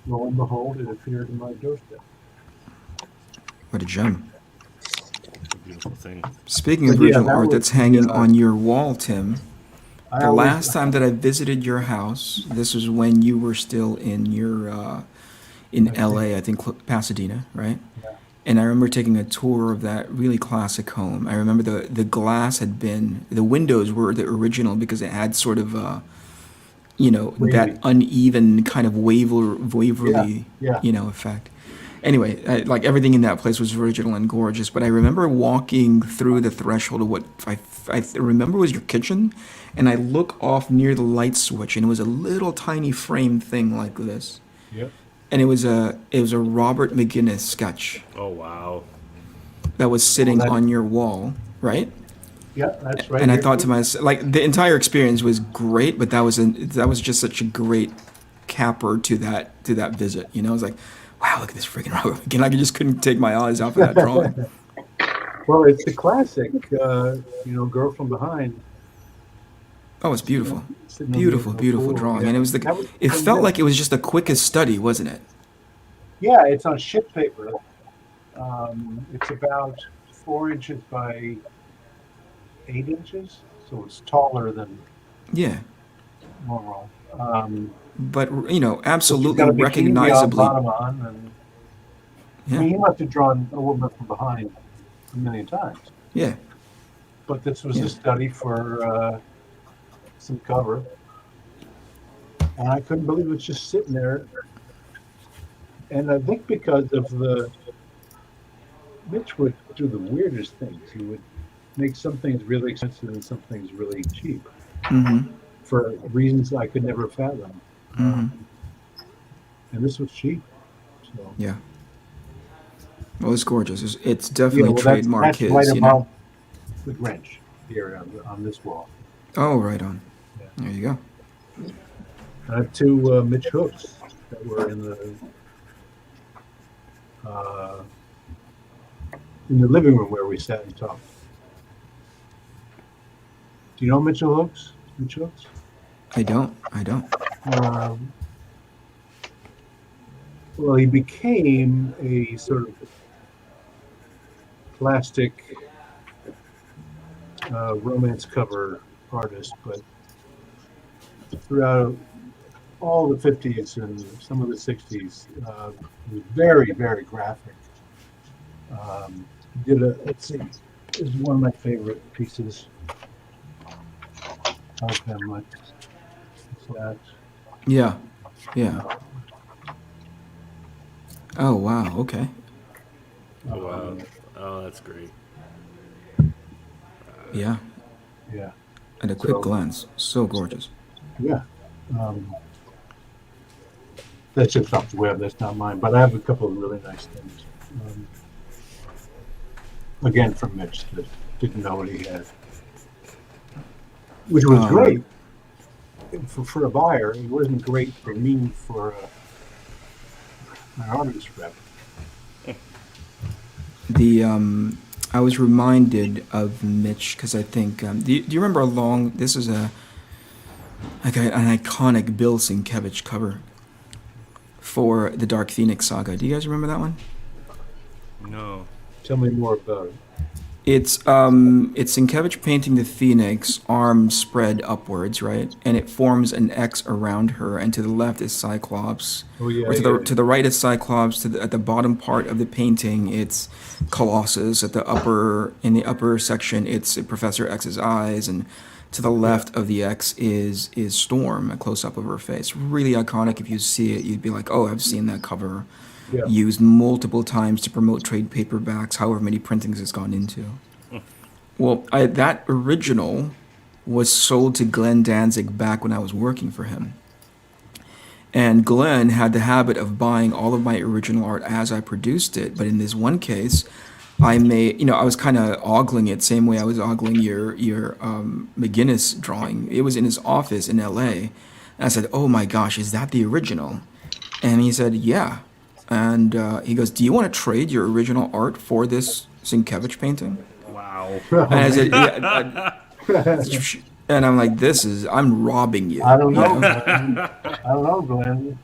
lo and behold, it appeared in my doorstep.
What a gem.
It's a beautiful thing.
Speaking of
But yeah,
original
that
art
was
that's hanging
the,
on your wall, Tim,
I
the
always-
last time that I visited your house, this was when you were still in your in LA, I think Pasadena, right?
Yeah.
And I remember taking a tour of that really classic home. I remember the glass had been, the windows were the original because it had sort of
Wavy.
that uneven kind of waverly
Yeah.
effect. Anyway, like everything in that place was original and gorgeous. But I remember walking through the threshold of what I remember was your kitchen, and I look off near the light switch, and it was a little tiny frame thing like this,
Yep.
and it was a Robert McGuinness sketch
Oh wow.
that was sitting
Well, that-
on your wall, right?
Yeah, that's right.
And I
here.
thought to myself, like the entire experience was great, but that was just such a great capper to that visit. I was like, wow, look at this freaking Robert McGuinness. I just couldn't take my eyes off of that drawing.
Well, it's the classic, Girl from Behind.
Oh, it's beautiful.
Sitting on
Beautiful,
the
beautiful
pool,
drawing.
yeah.
And it was
That was
it
pretty
felt
good.
like it was just the quickest study, wasn't it?
Yeah, it's on ship paper. It's about 4 inches by 8 inches, so it's taller than
Yeah.
normal.
But
She's
absolutely
got a bikini
recognizably.
bottom on, and I mean,
Yeah.
he must have drawn a woman from behind a million times.
Yeah.
But this was
Yeah.
a study for some cover, and I couldn't believe it was just sitting there. And I think because of Mitch would do the weirdest things. He would make some things really expensive and some things really cheap
Mm-hmm.
for reasons I could never fathom.
Mm-hmm.
And this was cheap. So
Yeah. Well, it's gorgeous. It's definitely
well,
trademark
that's
his.
right above the Grinch here on this wall.
Oh, right on.
Yeah.
There you go.
I have two Mitch hooks that were in the living room where we sat and talked. Do you know Mitchell Hooks? Mitch Hooks?
I don't.
Um, Well, he became a sort of plastic romance cover artist, but throughout all the 50s and some of the 60s, he was very, very graphic. He did let's see, this is one of my favorite pieces of him. What's that?
Yeah. Oh wow. Okay.
Oh, wow. Oh, that's great.
Yeah.
Yeah.
At a quick glance, so gorgeous.
Yeah. That's just off the web. That's not mine. But I have a couple of really nice things. Again, from Mitch that didn't know what he had, which was great for a buyer. It wasn't great for me for an artist rep.
I was reminded of Mitch because I think do you remember this is an iconic Bill Sienkiewicz cover for the Dark Phoenix saga. Do you guys remember that one?
No.
Tell me more about it.
It's Sienkiewicz painting the Phoenix, arms spread upwards, right? And it forms an X around her, and to the left is Cyclops.
Oh yeah.
Or to the right is Cyclops. At the bottom part of the painting, it's Colossus. In the upper section, it's Professor X's eyes, and to the left of the X is Storm, a close up of her face. Really iconic. If you see it, you'd be like, "Oh, I've seen that cover."
Yeah.
Used multiple times to promote trade paperbacks, however many printings it's gone into. Well, that original was sold to Glenn Danzig back when I was working for him. And Glenn had the habit of buying all of my original art as I produced it. But in this one case, I was kind of ogling it, same way I was ogling your McGinnis drawing. It was in his office in LA. And I said, "Oh my gosh, is that the original?" And he said, "Yeah." And he goes, "Do you want to trade your original art for this Sienkiewicz painting?"
Wow.
And I said, "Yeah." And I'm like, I'm robbing you.
I don't know.
you know?
I don't know, Glenn.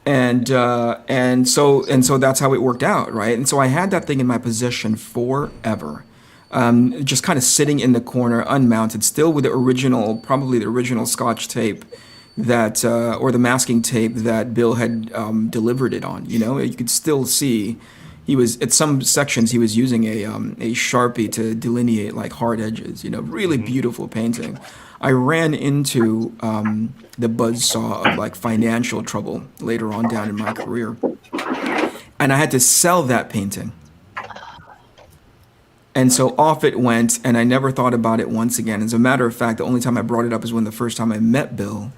And so that's how it worked out, right? And so I had that thing in my possession forever, just kind of sitting in the corner, unmounted, still with probably the original Scotch tape that or the masking tape that Bill had delivered it on. You could still see at some sections he was using a Sharpie to delineate like hard edges. Really beautiful painting. I ran into the buzzsaw of like financial trouble later on down in my career, and I had to sell that painting. And so off it went, and I never thought about it once again. As a matter of fact, the only time I brought it up is when the first time I met Bill.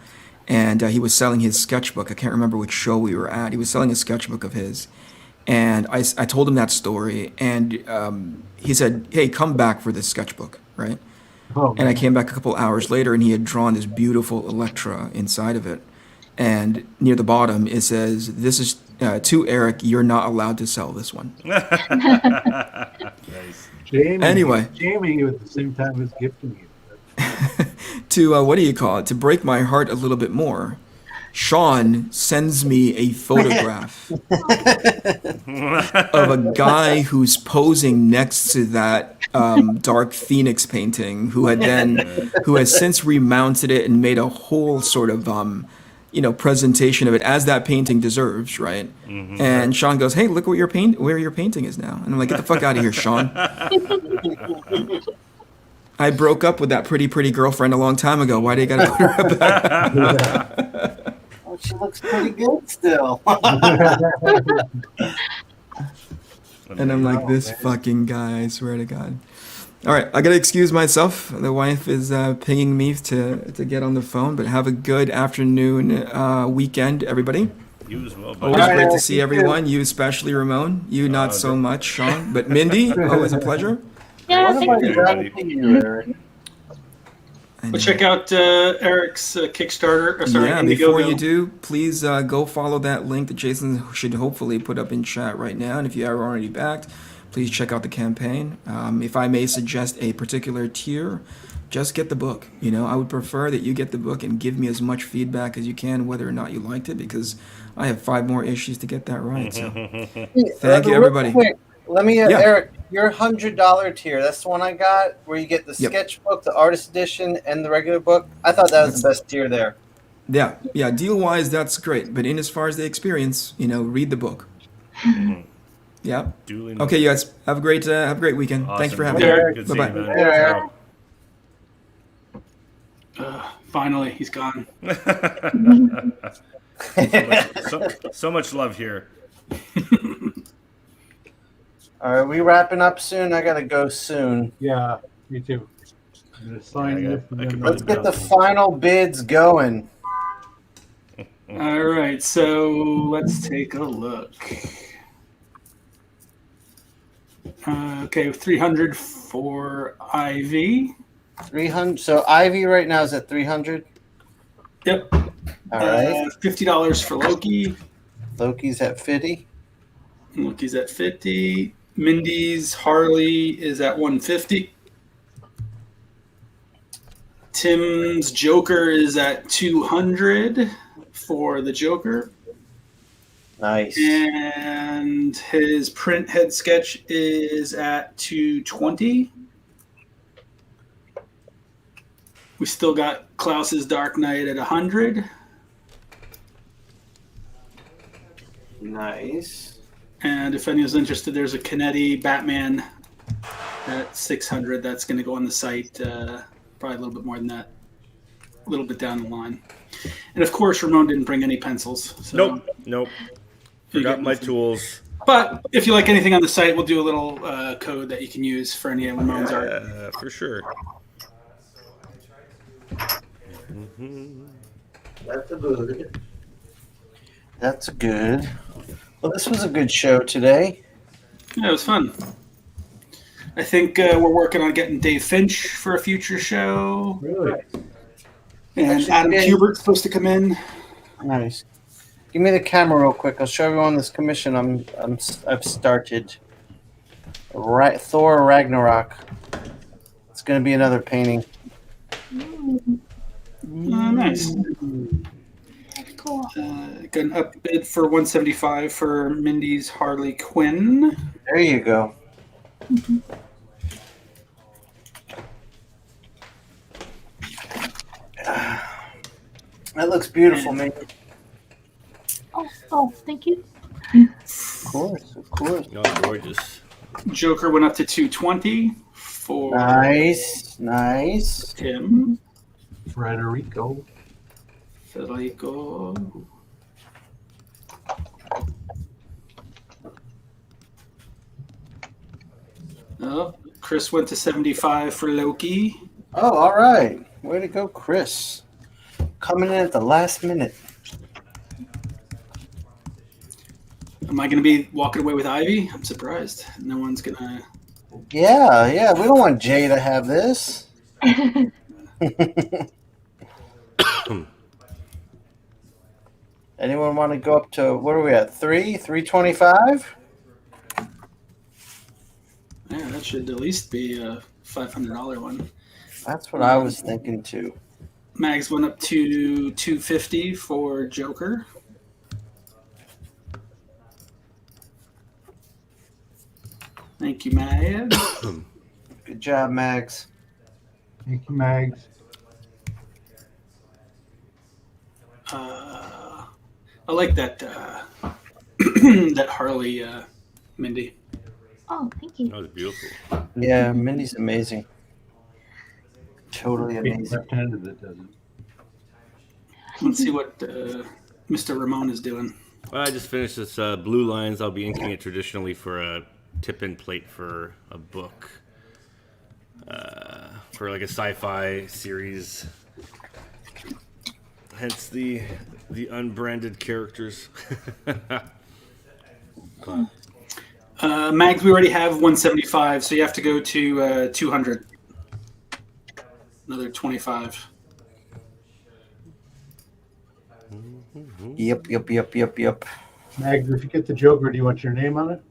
And he was selling his sketchbook. I can't remember which show we were at. He was selling a sketchbook of his. And I told him that story. And he said, "Hey, come back for this sketchbook," right?
Oh,
and I came back a couple hours later, and he had drawn this beautiful Electra inside of it. And near the bottom, it says, "This is to Eric, you're not allowed to sell this one."
Nice.
Anyway.
Jamie at the same time as gifting you.
To break my heart a little bit more, Shawn sends me a photograph of a guy who's posing next to that Dark Phoenix painting, who has since remounted it and made a whole sort of presentation of it as that painting deserves, right? Mm-hmm. And Shawn goes, "Hey, look where your painting is now." And I'm like, "Get the fuck out of here, Shawn." I broke up with that pretty girlfriend a long time ago. Why do you gotta put her back?
Oh, she looks pretty good still.
And I'm like, this fucking guy, I swear to God. All right, I gotta excuse myself. The wife is pinging me to get on the phone, but have a good afternoon, weekend, everybody.
You as well,
Always great to see everyone. You especially, Ramon. You not so much, Shawn. But Mindy, always a pleasure.
Yeah,
What
thank
about
you.
you, Eric?
But check out Eric's Kickstarter.
Yeah,
Indiegogo.
before you do, please go follow that link that Jason should hopefully put up in chat right now. And if you are already backed, please check out the campaign. If I may suggest a particular tier, just get the book. You know, I would prefer that you get the book and give me as much feedback as you can, whether or not you liked it, because I have 5 more issues to get that right. So thank you,
Real
everybody.
quick, let me,
Yeah.
Eric, your $100 tier. That's the one I got, where you get the
Yep.
sketchbook, the artist edition, and the regular book. I thought that was the best tier there.
Yeah, yeah. Deal wise, that's great. But in as far as the experience, you know, read the book. Yeah.
Duly
Okay, you guys have a great weekend.
Awesome.
Thanks for having
Good
me.
seeing
Bye
you,
bye.
man.
Yeah.
Ciao.
Finally, he's gone.
so much love here.
All right, we wrapping up soon? I gotta go soon.
Yeah, me too. I'm gonna sign
Yeah,
this.
I
And
could
then
Let's get the
probably
final bids going.
All right, so let's take a look. Okay, 300 for Ivy.
300. So Ivy right now is at 300.
Yep.
All right.
$50 for Loki.
Loki's at 50.
Loki's at 50. Mindy's Harley is at 150. Tim's Joker is at 200 for the Joker.
Nice.
And his print head sketch is at 220. We still got Klaus's Dark Knight at 100.
Nice.
And if anyone's interested, there's a Canetti Batman at 600. That's going to go on the site, probably a little bit more than that, a little bit down the line. And of course, Ramon didn't bring any pencils. So
Nope.
you
Forgot
get
my
nothing.
tools.
But if you like anything on the site, we'll do a little code that you can use for any of Ramon's art.
For sure.
That's a good. That's good. Well, this was a good show today.
Yeah, it was fun. I think we're working on getting Dave Finch for a future show.
really,
And
Actually,
Adam
yeah.
Kubert's supposed to come in.
Nice. Give me the camera real quick. I'll show everyone this commission I've started. Thor Ragnarok. It's going to be another painting.
Nice.
Cool.
Got an up bid for 175 for Mindy's Harley Quinn.
There you go. That looks beautiful, man.
Oh, thank you.
Of course, of course.
No, gorgeous.
Joker went up to 220 for
Nice.
Tim.
Frederico.
Federico. Oh, Chris went to 75 for Loki.
Oh, all right. Way to go, Chris. Coming in at the last minute.
Am I going to be walking away with Ivy? I'm surprised. No one's going to.
Yeah. We don't want Jay to have this. Anyone want to go up to, what are we at, 325?
Yeah, that should at least be a $500 one.
That's what I was thinking too.
Mags went up to 250 for Joker. Thank you, Mags.
Good job, Mags.
Thank you, Mags.
I like that that Harley, Mindy.
Oh, thank you.
That was beautiful.
Yeah, Mindy's amazing. Totally
Being
amazing.
left-handed that doesn't.
Let's see what Mr. Ramon is doing.
Well, I just finished this Blue Lines. I'll be inking it traditionally for a tip-in plate for a book. For like a sci-fi series. Hence the unbranded characters.
Mags, we already have 175, so you have to go to 200. Another 25.
Yep.
Mags, if you get the Joker, do you want your name on it?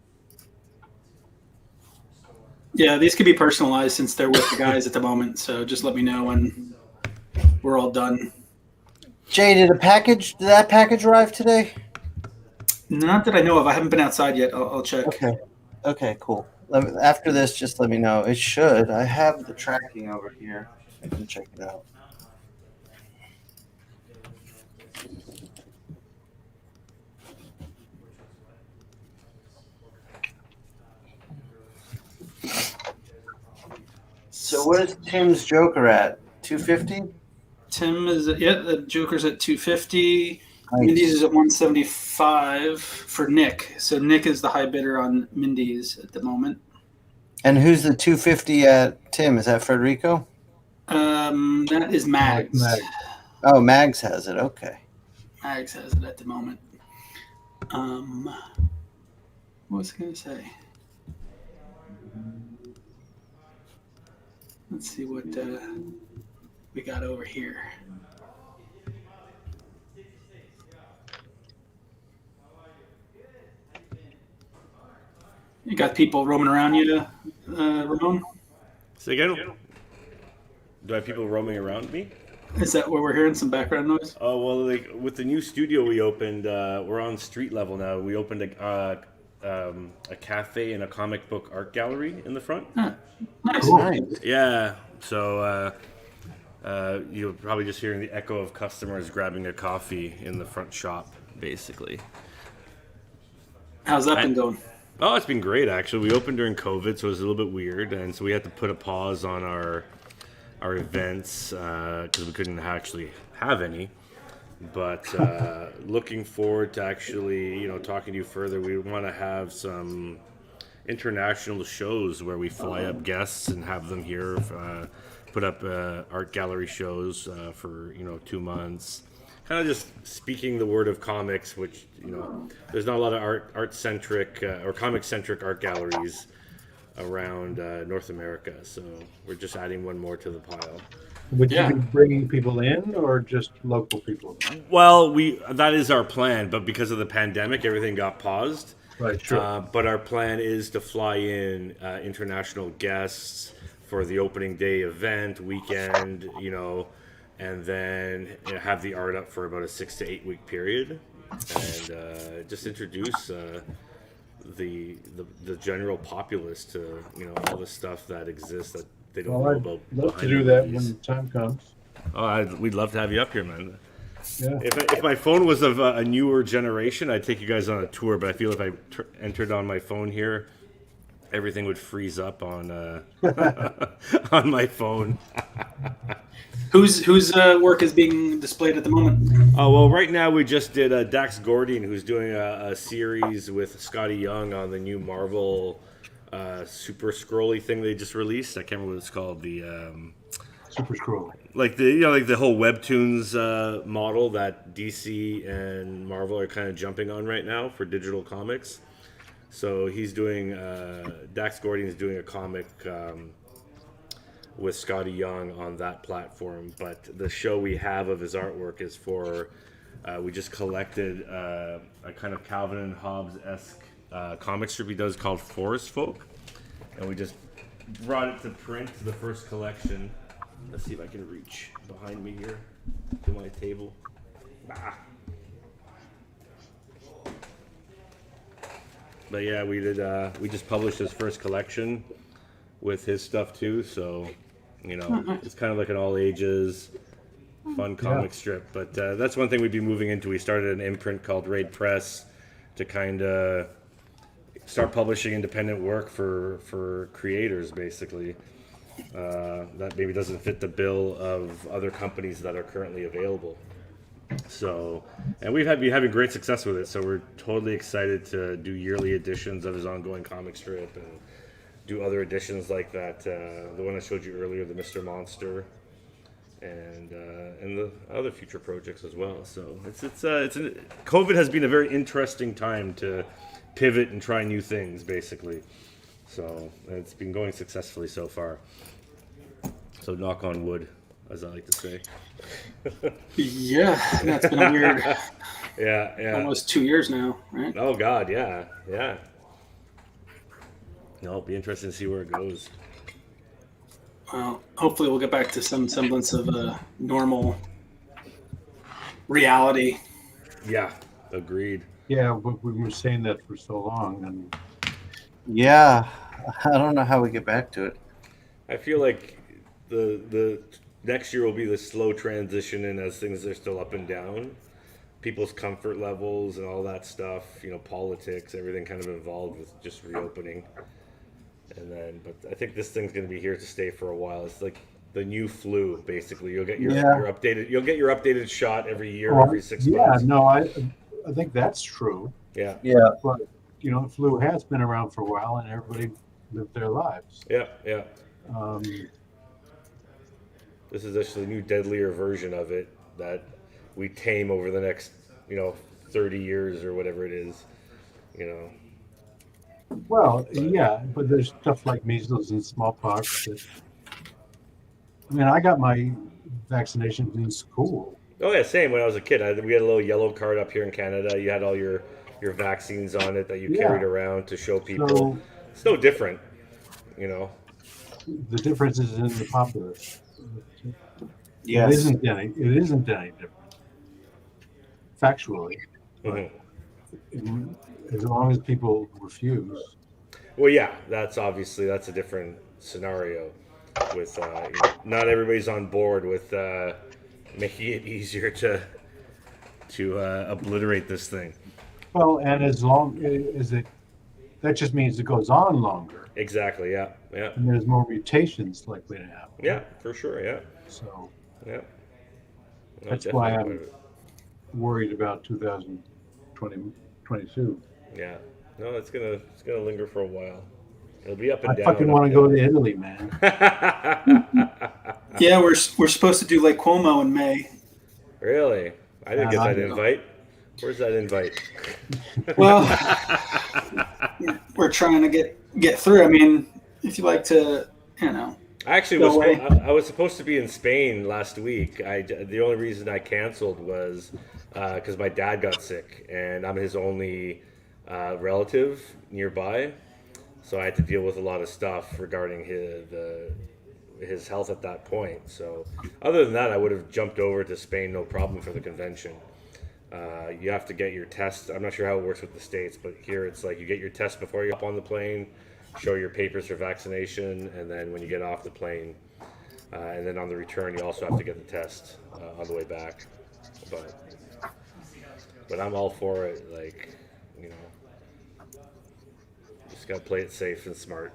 Yeah, these could be personalized since they're with the guys at the moment. So just let me know when we're all done.
Jay, did that package arrive today?
Not that I know of. I haven't been outside yet. I'll check.
Okay, cool. After this, just let me know. It should. I have the tracking over here. I can check it out. So what is Tim's Joker at? 250?
Tim is the Joker's at 250.
Nice.
Mindy's is at 175 for Nick. So Nick is the high bidder on Mindy's at the moment.
And who's the 250 at Tim? Is that Federico?
That is Mags.
Oh, Mags has it. Okay.
Mags has it at the moment. What was I going to say? Let's see what we got over here. You got people roaming around you, Ramon?
Say again? Do I have people roaming around me?
Is that where we're hearing some background noise?
Oh, well, like with the new studio we opened, we're on street level now. We opened a cafe and a comic book art gallery in the front.
Huh. Nice.
Cool. Nice.
Yeah, so you're probably just hearing the echo of customers grabbing a coffee in the front shop, basically.
How's that been going?
Oh, it's been great, actually. We opened during COVID, so it was a little bit weird, and so we had to put a pause on our events because we couldn't actually have any. But looking forward to actually, talking to you further. We want to have some international shows where we fly up guests and have them here, put up art gallery shows for 2 months. Kind of just speaking the word of comics, which there's not a lot of art centric or comic centric art galleries around North America. So we're just adding one more to the pile.
Would you be bringing people in or just local people?
Well, that is our plan, but because of the pandemic, everything got paused.
Right, sure.
But our plan is to fly in international guests for the opening day event, weekend, and then have the art up for about a 6 to 8 week period, and just introduce the general populace to all the stuff that exists that they don't know about.
I'd love to do that when the time comes.
Oh, we'd love to have you up here, man.
Yeah.
If my phone was of a newer generation, I'd take you guys on a tour. But I feel if I entered on my phone here, everything would freeze up on on my phone.
Whose work is being displayed at the moment?
Oh, well, right now we just did Dax Gordian, who's doing a series with Scotty Young on the new Marvel Super Scrolly thing they just released. I can't remember what it's called. The
Super Scroll.
like the whole webtoons model that DC and Marvel are kind of jumping on right now for digital comics. So he's doing Dax Gordian is doing a comic with Scotty Young on that platform, but the show we have of his artwork is for we just collected a kind of Calvin and Hobbes-esque comic strip he does called Forest Folk, and we just brought it to print, the first collection. Let's see if I can reach behind me here to my table. But yeah, we we just published his first collection with his stuff too, so it's kind of like an all ages fun comic strip. But that's one thing we'd be moving into. We started an imprint called Raid Press to kind of start publishing independent work for creators, basically. That maybe doesn't fit the bill of other companies that are currently available. So, and we've been having great success with it. So we're totally excited to do yearly editions of his ongoing comic strip and do other editions like that. The one I showed you earlier, the Mr. Monster, and the other future projects as well. So COVID has been a very interesting time to pivot and try new things, basically. So it's been going successfully so far. So knock on wood, as I like to say.
Yeah, that's been a weird.
Yeah.
Almost 2 years now, right?
Oh God, yeah. No, it'll be interesting to see where it goes.
Well, hopefully we'll get back to some semblance of a normal reality.
Yeah, agreed.
Yeah, but we were saying that for so long, and
Yeah, I don't know how we get back to it.
I feel like the next year will be the slow transition, and as things are still up and down, people's comfort levels and all that stuff, politics, everything kind of involved with just reopening. And then, but I think this thing's going to be here to stay for a while. It's like the new flu, basically. You'll get your updated. You'll get your updated shot every year, every 6 months.
Yeah, no, I think that's true.
Yeah.
Yeah.
But the flu has been around for a while, and everybody lived their lives.
Yeah. Yeah.
Um,
This is actually a new, deadlier version of it that we tame over the next, 30 years or whatever it is.
Well, yeah, but there's stuff like measles and smallpox. I got my vaccinations in school.
Oh yeah, same. When I was a kid, we had a little yellow card up here in Canada. You had all your vaccines on it that you carried around to show people.
So
It's no different,
the difference is in the populace.
Yes.
It isn't any different, factually.
Mhm.
As long as people refuse.
Well, yeah, that's a different scenario. With not everybody's on board with making it easier to obliterate this thing.
Well, and as long as that just means it goes on longer,
Exactly. Yeah. Yeah.
and there's more mutations likely to happen.
Yeah. For sure. Yeah.
So
Yeah. No,
that's why
definitely.
I'm worried about 2022.
Yeah. No, it's gonna linger for a while. It'll be up and
I
down.
fucking want to go to Italy, man.
Yeah, we're supposed to do Lake Como in May.
Really? I didn't get
I
that
know.
invite. Where's that invite?
Well, we're trying to get through. I mean, if you like to,
I actually
No
was
way.
I was supposed to be in Spain last week. The only reason I canceled was because my dad got sick, and I'm his only relative nearby, so I had to deal with a lot of stuff regarding his health at that point. So other than that, I would have jumped over to Spain, no problem, for the convention. You have to get your test. I'm not sure how it works with the States, but here it's like you get your test before you hop on the plane, show your papers for vaccination, and then when you get off the plane, and then on the return, you also have to get the test on the way back. But I'm all for it. Like, just gotta play it safe and smart.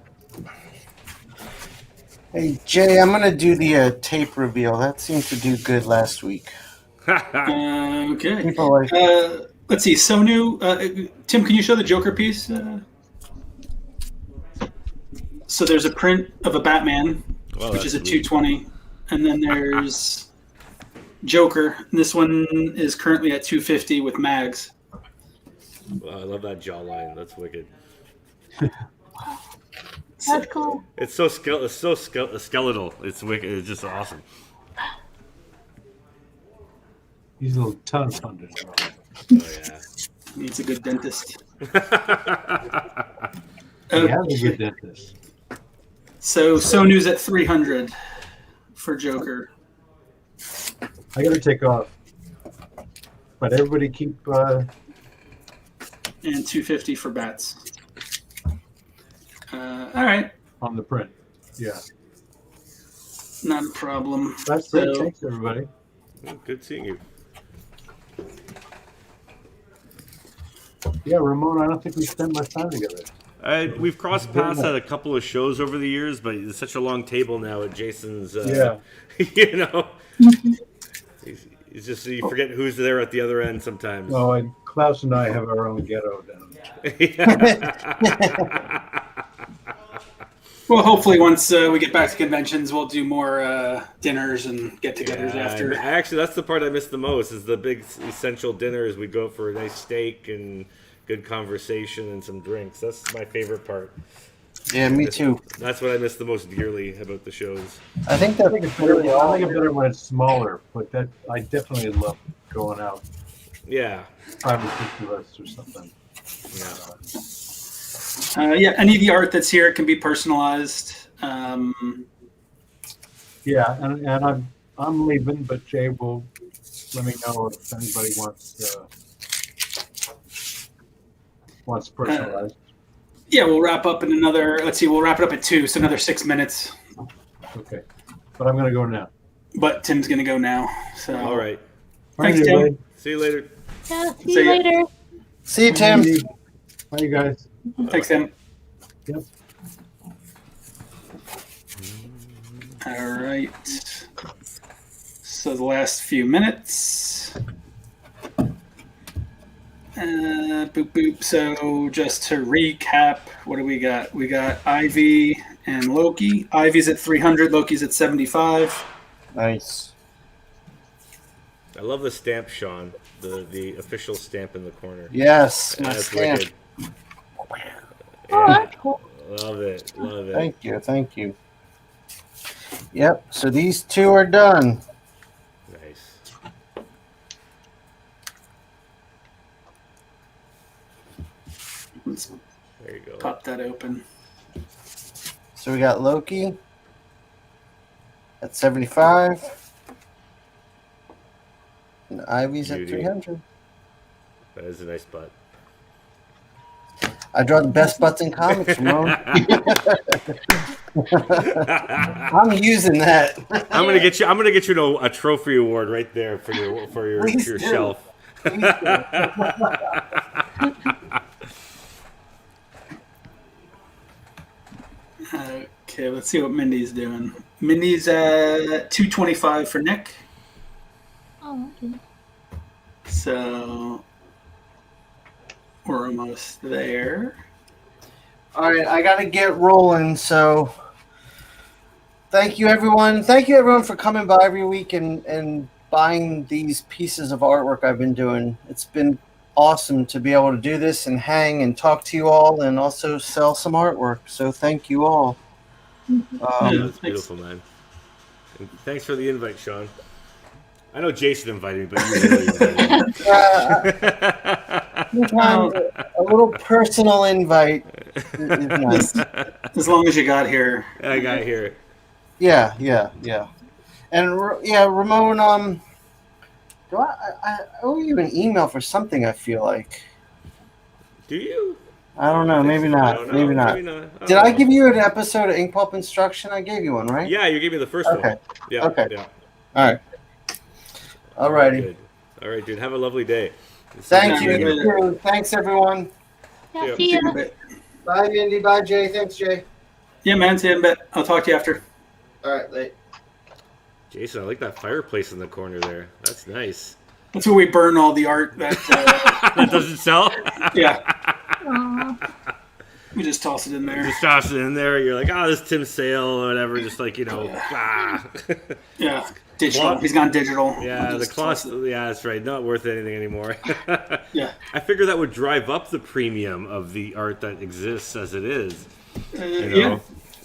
Hey, Jay, I'm going to do the tape reveal. That seemed to do good last week.
okay.
People like,
Let's see. Sonu, Tim, can you show the Joker piece? So there's a print of a Batman,
Well,
which is a
that's neat.
220, and then there's Joker. This one is currently at 250 with mags.
Well, I love that jawline. That's wicked.
That's cool.
It's so skeletal. It's wicked. It's just awesome.
He's a little tongue funded.
Oh yeah.
Needs a good dentist.
He has a good dentist.
So Sonu's at 300 for Joker.
I got to take off. But everybody keep
And 250 for bats. All right,
on the print. Yeah.
not a problem.
That's great.
So-
Thanks, everybody.
Good seeing you.
Yeah, Ramon, I don't think we spent much time together.
We've crossed paths at a couple of shows over the years, but it's such a long table now at Jason's.
Yeah.
It's just you forget who's there at the other end sometimes.
Oh, and Klaus and I have our own ghetto down there.
Well, hopefully once we get back to conventions, we'll do more dinners and get-togethers after.
Actually, that's the part I miss the most is the big essential dinners. We go for a nice steak and good conversation and some drinks. That's my favorite part.
yeah, me too.
That's what I miss the most dearly about the shows.
I think
I
that
think it's better. I think it's better when it's smaller, but that I definitely love going out
Yeah.
5 or 6 of us or something.
Yeah.
Yeah, any of the art that's here can be personalized.
Yeah, and I'm leaving, but Jay will let me know if anybody wants personalized.
Yeah, we'll wrap up in another. Let's see, we'll wrap it up at 2, so another 6 minutes.
Okay, but I'm gonna go now.
But Tim's gonna go now. So
All right.
Thanks, Tim.
See you later.
Yeah, see
See
you
ya.
later.
See you, Tim.
Bye, you guys.
Thanks, Tim.
Yep.
All right. So the last few minutes. Boop boop. So just to recap, what do we got? We got Ivy and Loki. Ivy's at 300. Loki's at 75.
Nice.
I love the stamp, Shawn. The official stamp in the corner.
Yes, my
That's
stamp.
wicked.
Oh, that's cool.
Love it. Love it.
Thank you. Thank you. Yep. So these 2 are done.
Nice.
Let's
There you go.
pop that open.
So we got Loki at 75. And Ivy's at
Beauty.
300.
That is a nice butt.
I draw the best butts in comics, Ramon. I'm using that.
I'm gonna get you a trophy award right there for your
Please do.
shelf.
Please do.
Okay, let's see what Mindy's doing. Mindy's at 225 for Nick.
Oh, okay.
So we're almost there.
All right, I got to get rolling. So thank you, everyone. Thank you, everyone, for coming by every week and buying these pieces of artwork I've been doing. It's been awesome to be able to do this and hang and talk to you all and also sell some artwork. So thank you all.
That's beautiful, man. And thanks for the invite, Shawn. I know Jason invited me, but you really invited me.
Sometimes a little personal invite is nice.
As long as you got here.
I got here.
Yeah. And yeah, Ramon, do I owe you an email for something, I feel like.
Do you?
I don't know. Maybe
I
not.
don't know.
Maybe not.
I
Did
don't
I
know.
give you an episode of Ink Pulp Instruction? I gave you one, right?
Yeah, you gave me the first
Okay.
one. Yeah.
Okay.
Yeah.
All right. All righty.
Good. All right, dude. Have a lovely day.
Thank
Yeah.
you. Thanks, everyone.
Yeah,
Yeah.
see ya.
Bye, Mindy. Bye, Jay. Thanks, Jay.
Yeah, man. See you in a bit. I'll talk to you after.
All right, late.
Jason, I like that fireplace in the corner there. That's nice.
That's where we burn all the art that,
That doesn't sell?
yeah,
Aw.
we just toss it in there.
Just toss it in there. You're like, oh, this Tim Sale or whatever. Just like, ah.
Yeah, digital.
Well,
He's gone digital.
Yeah, the
Just
Klaus.
toss it.
Yeah, that's right. Not worth anything anymore.
Yeah.
I figure that would drive up the premium of the art that exists as it is. You know?
Yeah.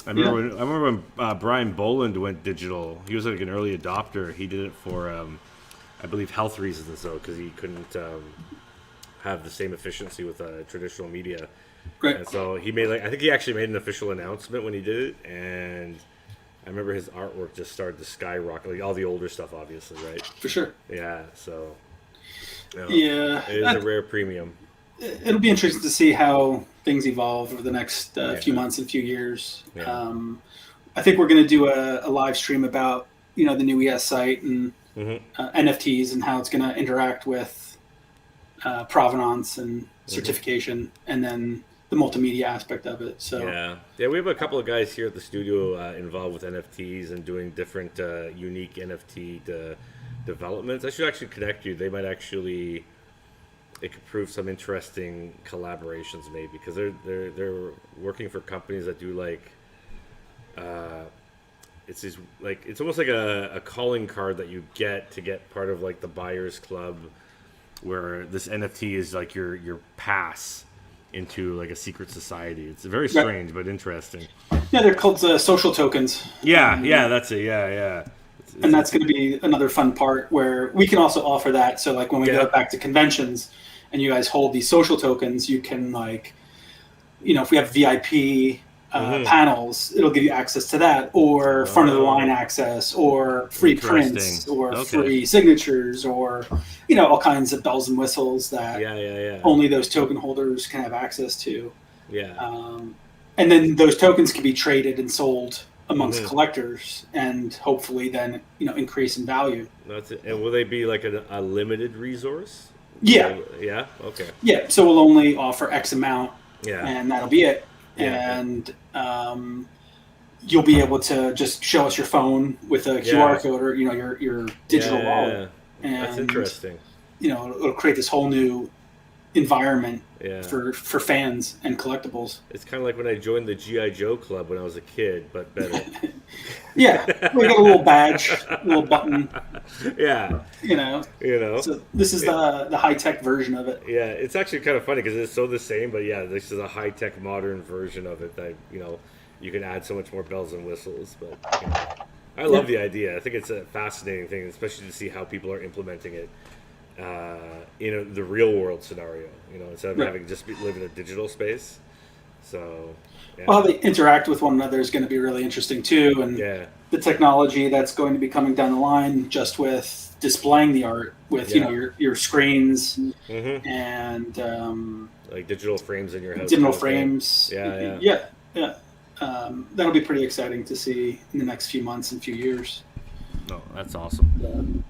I remember when Brian Boland went digital. He was like an early adopter. He did it for, I believe, health reasons though, because he couldn't have the same efficiency with traditional media.
Right.
And so he made I think he actually made an official announcement when he did it, and I remember his artwork just started to skyrocket, like all the older stuff, obviously, right?
For sure.
Yeah, so
Yeah.
it is a rare premium.
It'll be interesting to see how things evolve over the next few
Yeah.
months and few years.
Yeah.
I think we're going to do a live stream about the new ES site and NFTs and how it's going to interact with provenance and certification, and then the multimedia aspect of it. So
yeah, we have a couple of guys here at the studio involved with NFTs and doing different unique NFT developments. I should actually connect you. They might actually. It could prove some interesting collaborations, maybe, because they're working for companies that do it's almost like a calling card that you get to get part of like the buyers club, where this NFT is like your pass into like a secret society. It's very strange but interesting.
yeah, they're called social tokens.
Yeah, that's it. Yeah.
And that's going to be another fun part where we can also offer that. So like when we go back to conventions and you guys hold these social tokens, you can if we have VIP panels, it'll give you access to that, or front of the line access, or free prints, or free signatures, or all kinds of bells and whistles that only those token holders can have access to. And then those tokens can be traded and sold amongst collectors, and hopefully then increase in value.
That's it. And will they be like a limited resource?
Yeah.
Yeah. Okay.
Yeah. So we'll only offer X amount.
Yeah.
And that'll be it.
Yeah.
And you'll be able to just show us your phone with a QR code or your digital wallet. And
that's interesting.
It'll create this whole new environment for fans and collectibles.
It's kind of like when I joined the G.I. Joe club when I was a kid, but better.
Yeah, we got a little badge, a little button.
Yeah.
So this is the high-tech version of it.
Yeah, it's actually kind of funny because it's so the same, but this is a high-tech modern version of it that, you can add so much more bells and whistles. But I love the idea. I think it's a fascinating thing, especially to see how people are implementing it in the real world scenario, instead of having just live in a digital space. So,
well, how they interact with one another is going to be really interesting too, and the technology that's going to be coming down the line, just with displaying the art with your screens and
like digital frames in your house.
Digital frames.
Yeah.
That'll be pretty exciting to see in the next few months and few years.
Oh, that's awesome.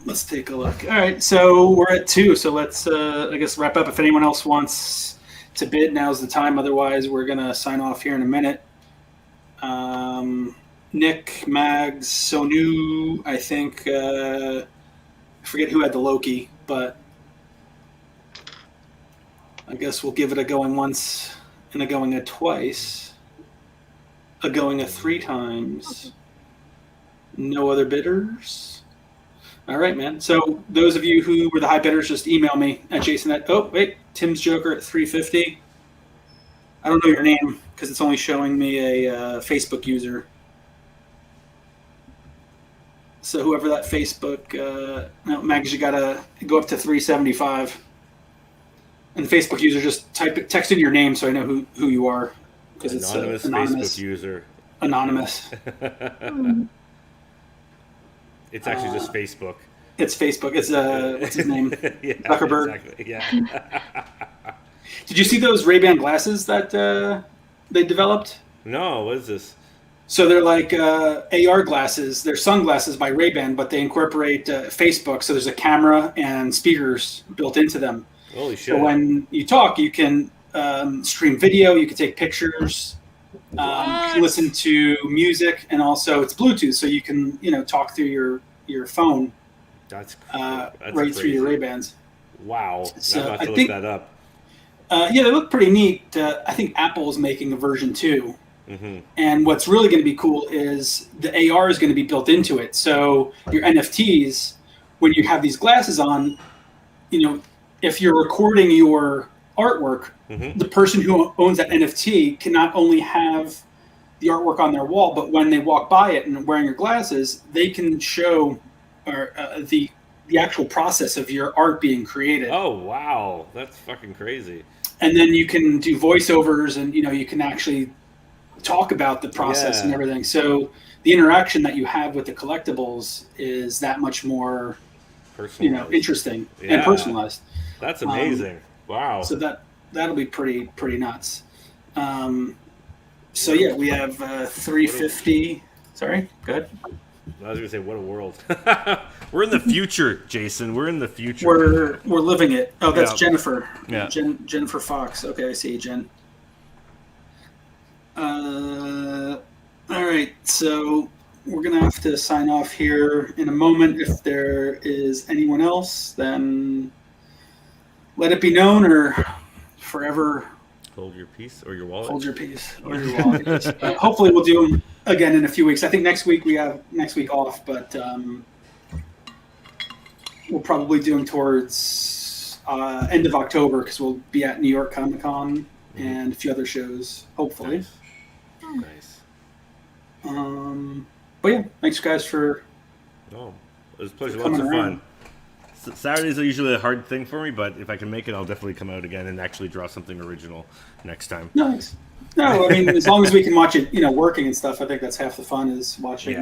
Let's take a look. All right, so we're at 2. So let's, I guess, wrap up. If anyone else wants to bid, now's the time. Otherwise, we're going to sign off here in a minute. Nick, Mags, Sonu, I think, I forget who had the Loki, but I guess we'll give it a going once and a going a twice, a going a 3 times. No other bidders? All right, man. So those of you who were the high bidders, just email me at Jason at, Tim's Joker at 350. I don't know your name because it's only showing me a Facebook user. So whoever that Facebook, Mags, you got to go up to 375. And the Facebook user, just text in your name so I know who you are. Because it's anonymous.
Facebook user.
Anonymous.
It's actually just Facebook.
It's Facebook. It's what's his name? Zuckerberg.
Exactly. Yeah.
Did you see those Ray-Ban glasses that they developed?
No. What is this?
So they're like AR glasses. They're sunglasses by Ray-Ban, but they incorporate Facebook. So there's a camera and speakers built into them.
Holy shit!
So when you talk, you can stream video. You can take pictures. You can listen to music, and also it's Bluetooth, so you can talk through your phone.
That's
right
crazy.
through your Ray-Bans.
Wow!
So
I'm about to look that up.
They look pretty neat. I think Apple is making a version 2. And what's really going to be cool is the AR is going to be built into it. So your NFTs, when you have these glasses on, if you're recording your artwork, the person who owns that NFT can not only have the artwork on their wall, but when they walk by it and wearing your glasses, they can show the actual process of your art being created.
Oh, wow. That's fucking crazy.
And then you can do voiceovers and, you can actually talk about the process and everything. So the interaction that you have with the collectibles is that much more, interesting and personalized.
That's amazing. Wow.
So that'll be pretty nuts. So yeah, we have 350. Sorry, go ahead.
I was gonna say, what a world. We're in the future, Jason. We're in the future.
We're living it. Oh, that's Jennifer.
Yeah.
Jennifer Fox. Okay, I see, Jen. All right, so we're gonna have to sign off here in a moment. If there is anyone else, then let it be known, or forever
hold your peace or your wallet.
Hold your peace or your wallet. Hopefully, we'll do them again in a few weeks. I think next week we have off, but we'll probably do them towards end of October because we'll be at New York Comic Con and a few other shows. Hopefully.
Nice.
But yeah, thanks guys for.
Oh, it was a pleasure. Lots
coming
of
around.
fun. Saturdays are usually a hard thing for me, but if I can make it, I'll definitely come out again and actually draw something original next time.
Nice. No, I mean, as long as we can watch it, working and stuff, I think that's half the fun is watching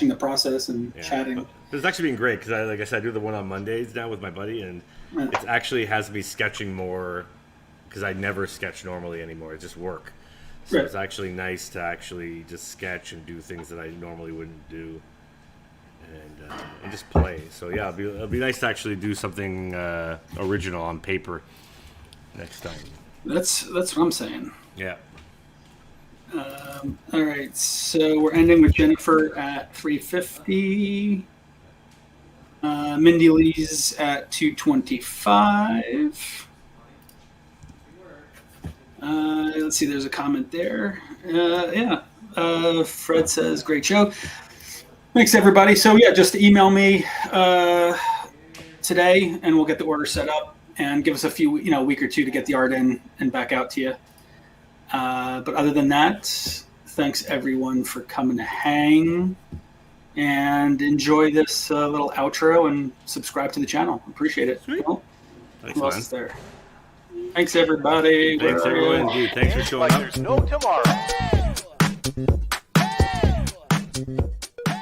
the process and chatting.
But it's actually been great because, like I said, I do the one on Mondays now with my buddy, and it actually has me sketching more because I never sketch normally anymore. It's just work. So it's actually nice to actually just sketch and do things that I normally wouldn't do. And just play. So yeah, it'll be nice to actually do something original on paper next time.
That's what I'm saying.
Yeah.
All right, so we're ending with Jennifer at 350. Mindy Lee's at 225. Let's see, there's a comment there. Fred says, great show. Thanks, everybody. So, just email me today, and we'll get the order set up and give us a week or two to get the art in and back out to you. But other than that, thanks, everyone, for coming to hang. And enjoy this little outro and subscribe to the channel. Appreciate it. Well,
thanks,
who else is there? Thanks, everybody.
Thanks, everyone. Dude, thanks for showing up.
There's no tomorrow.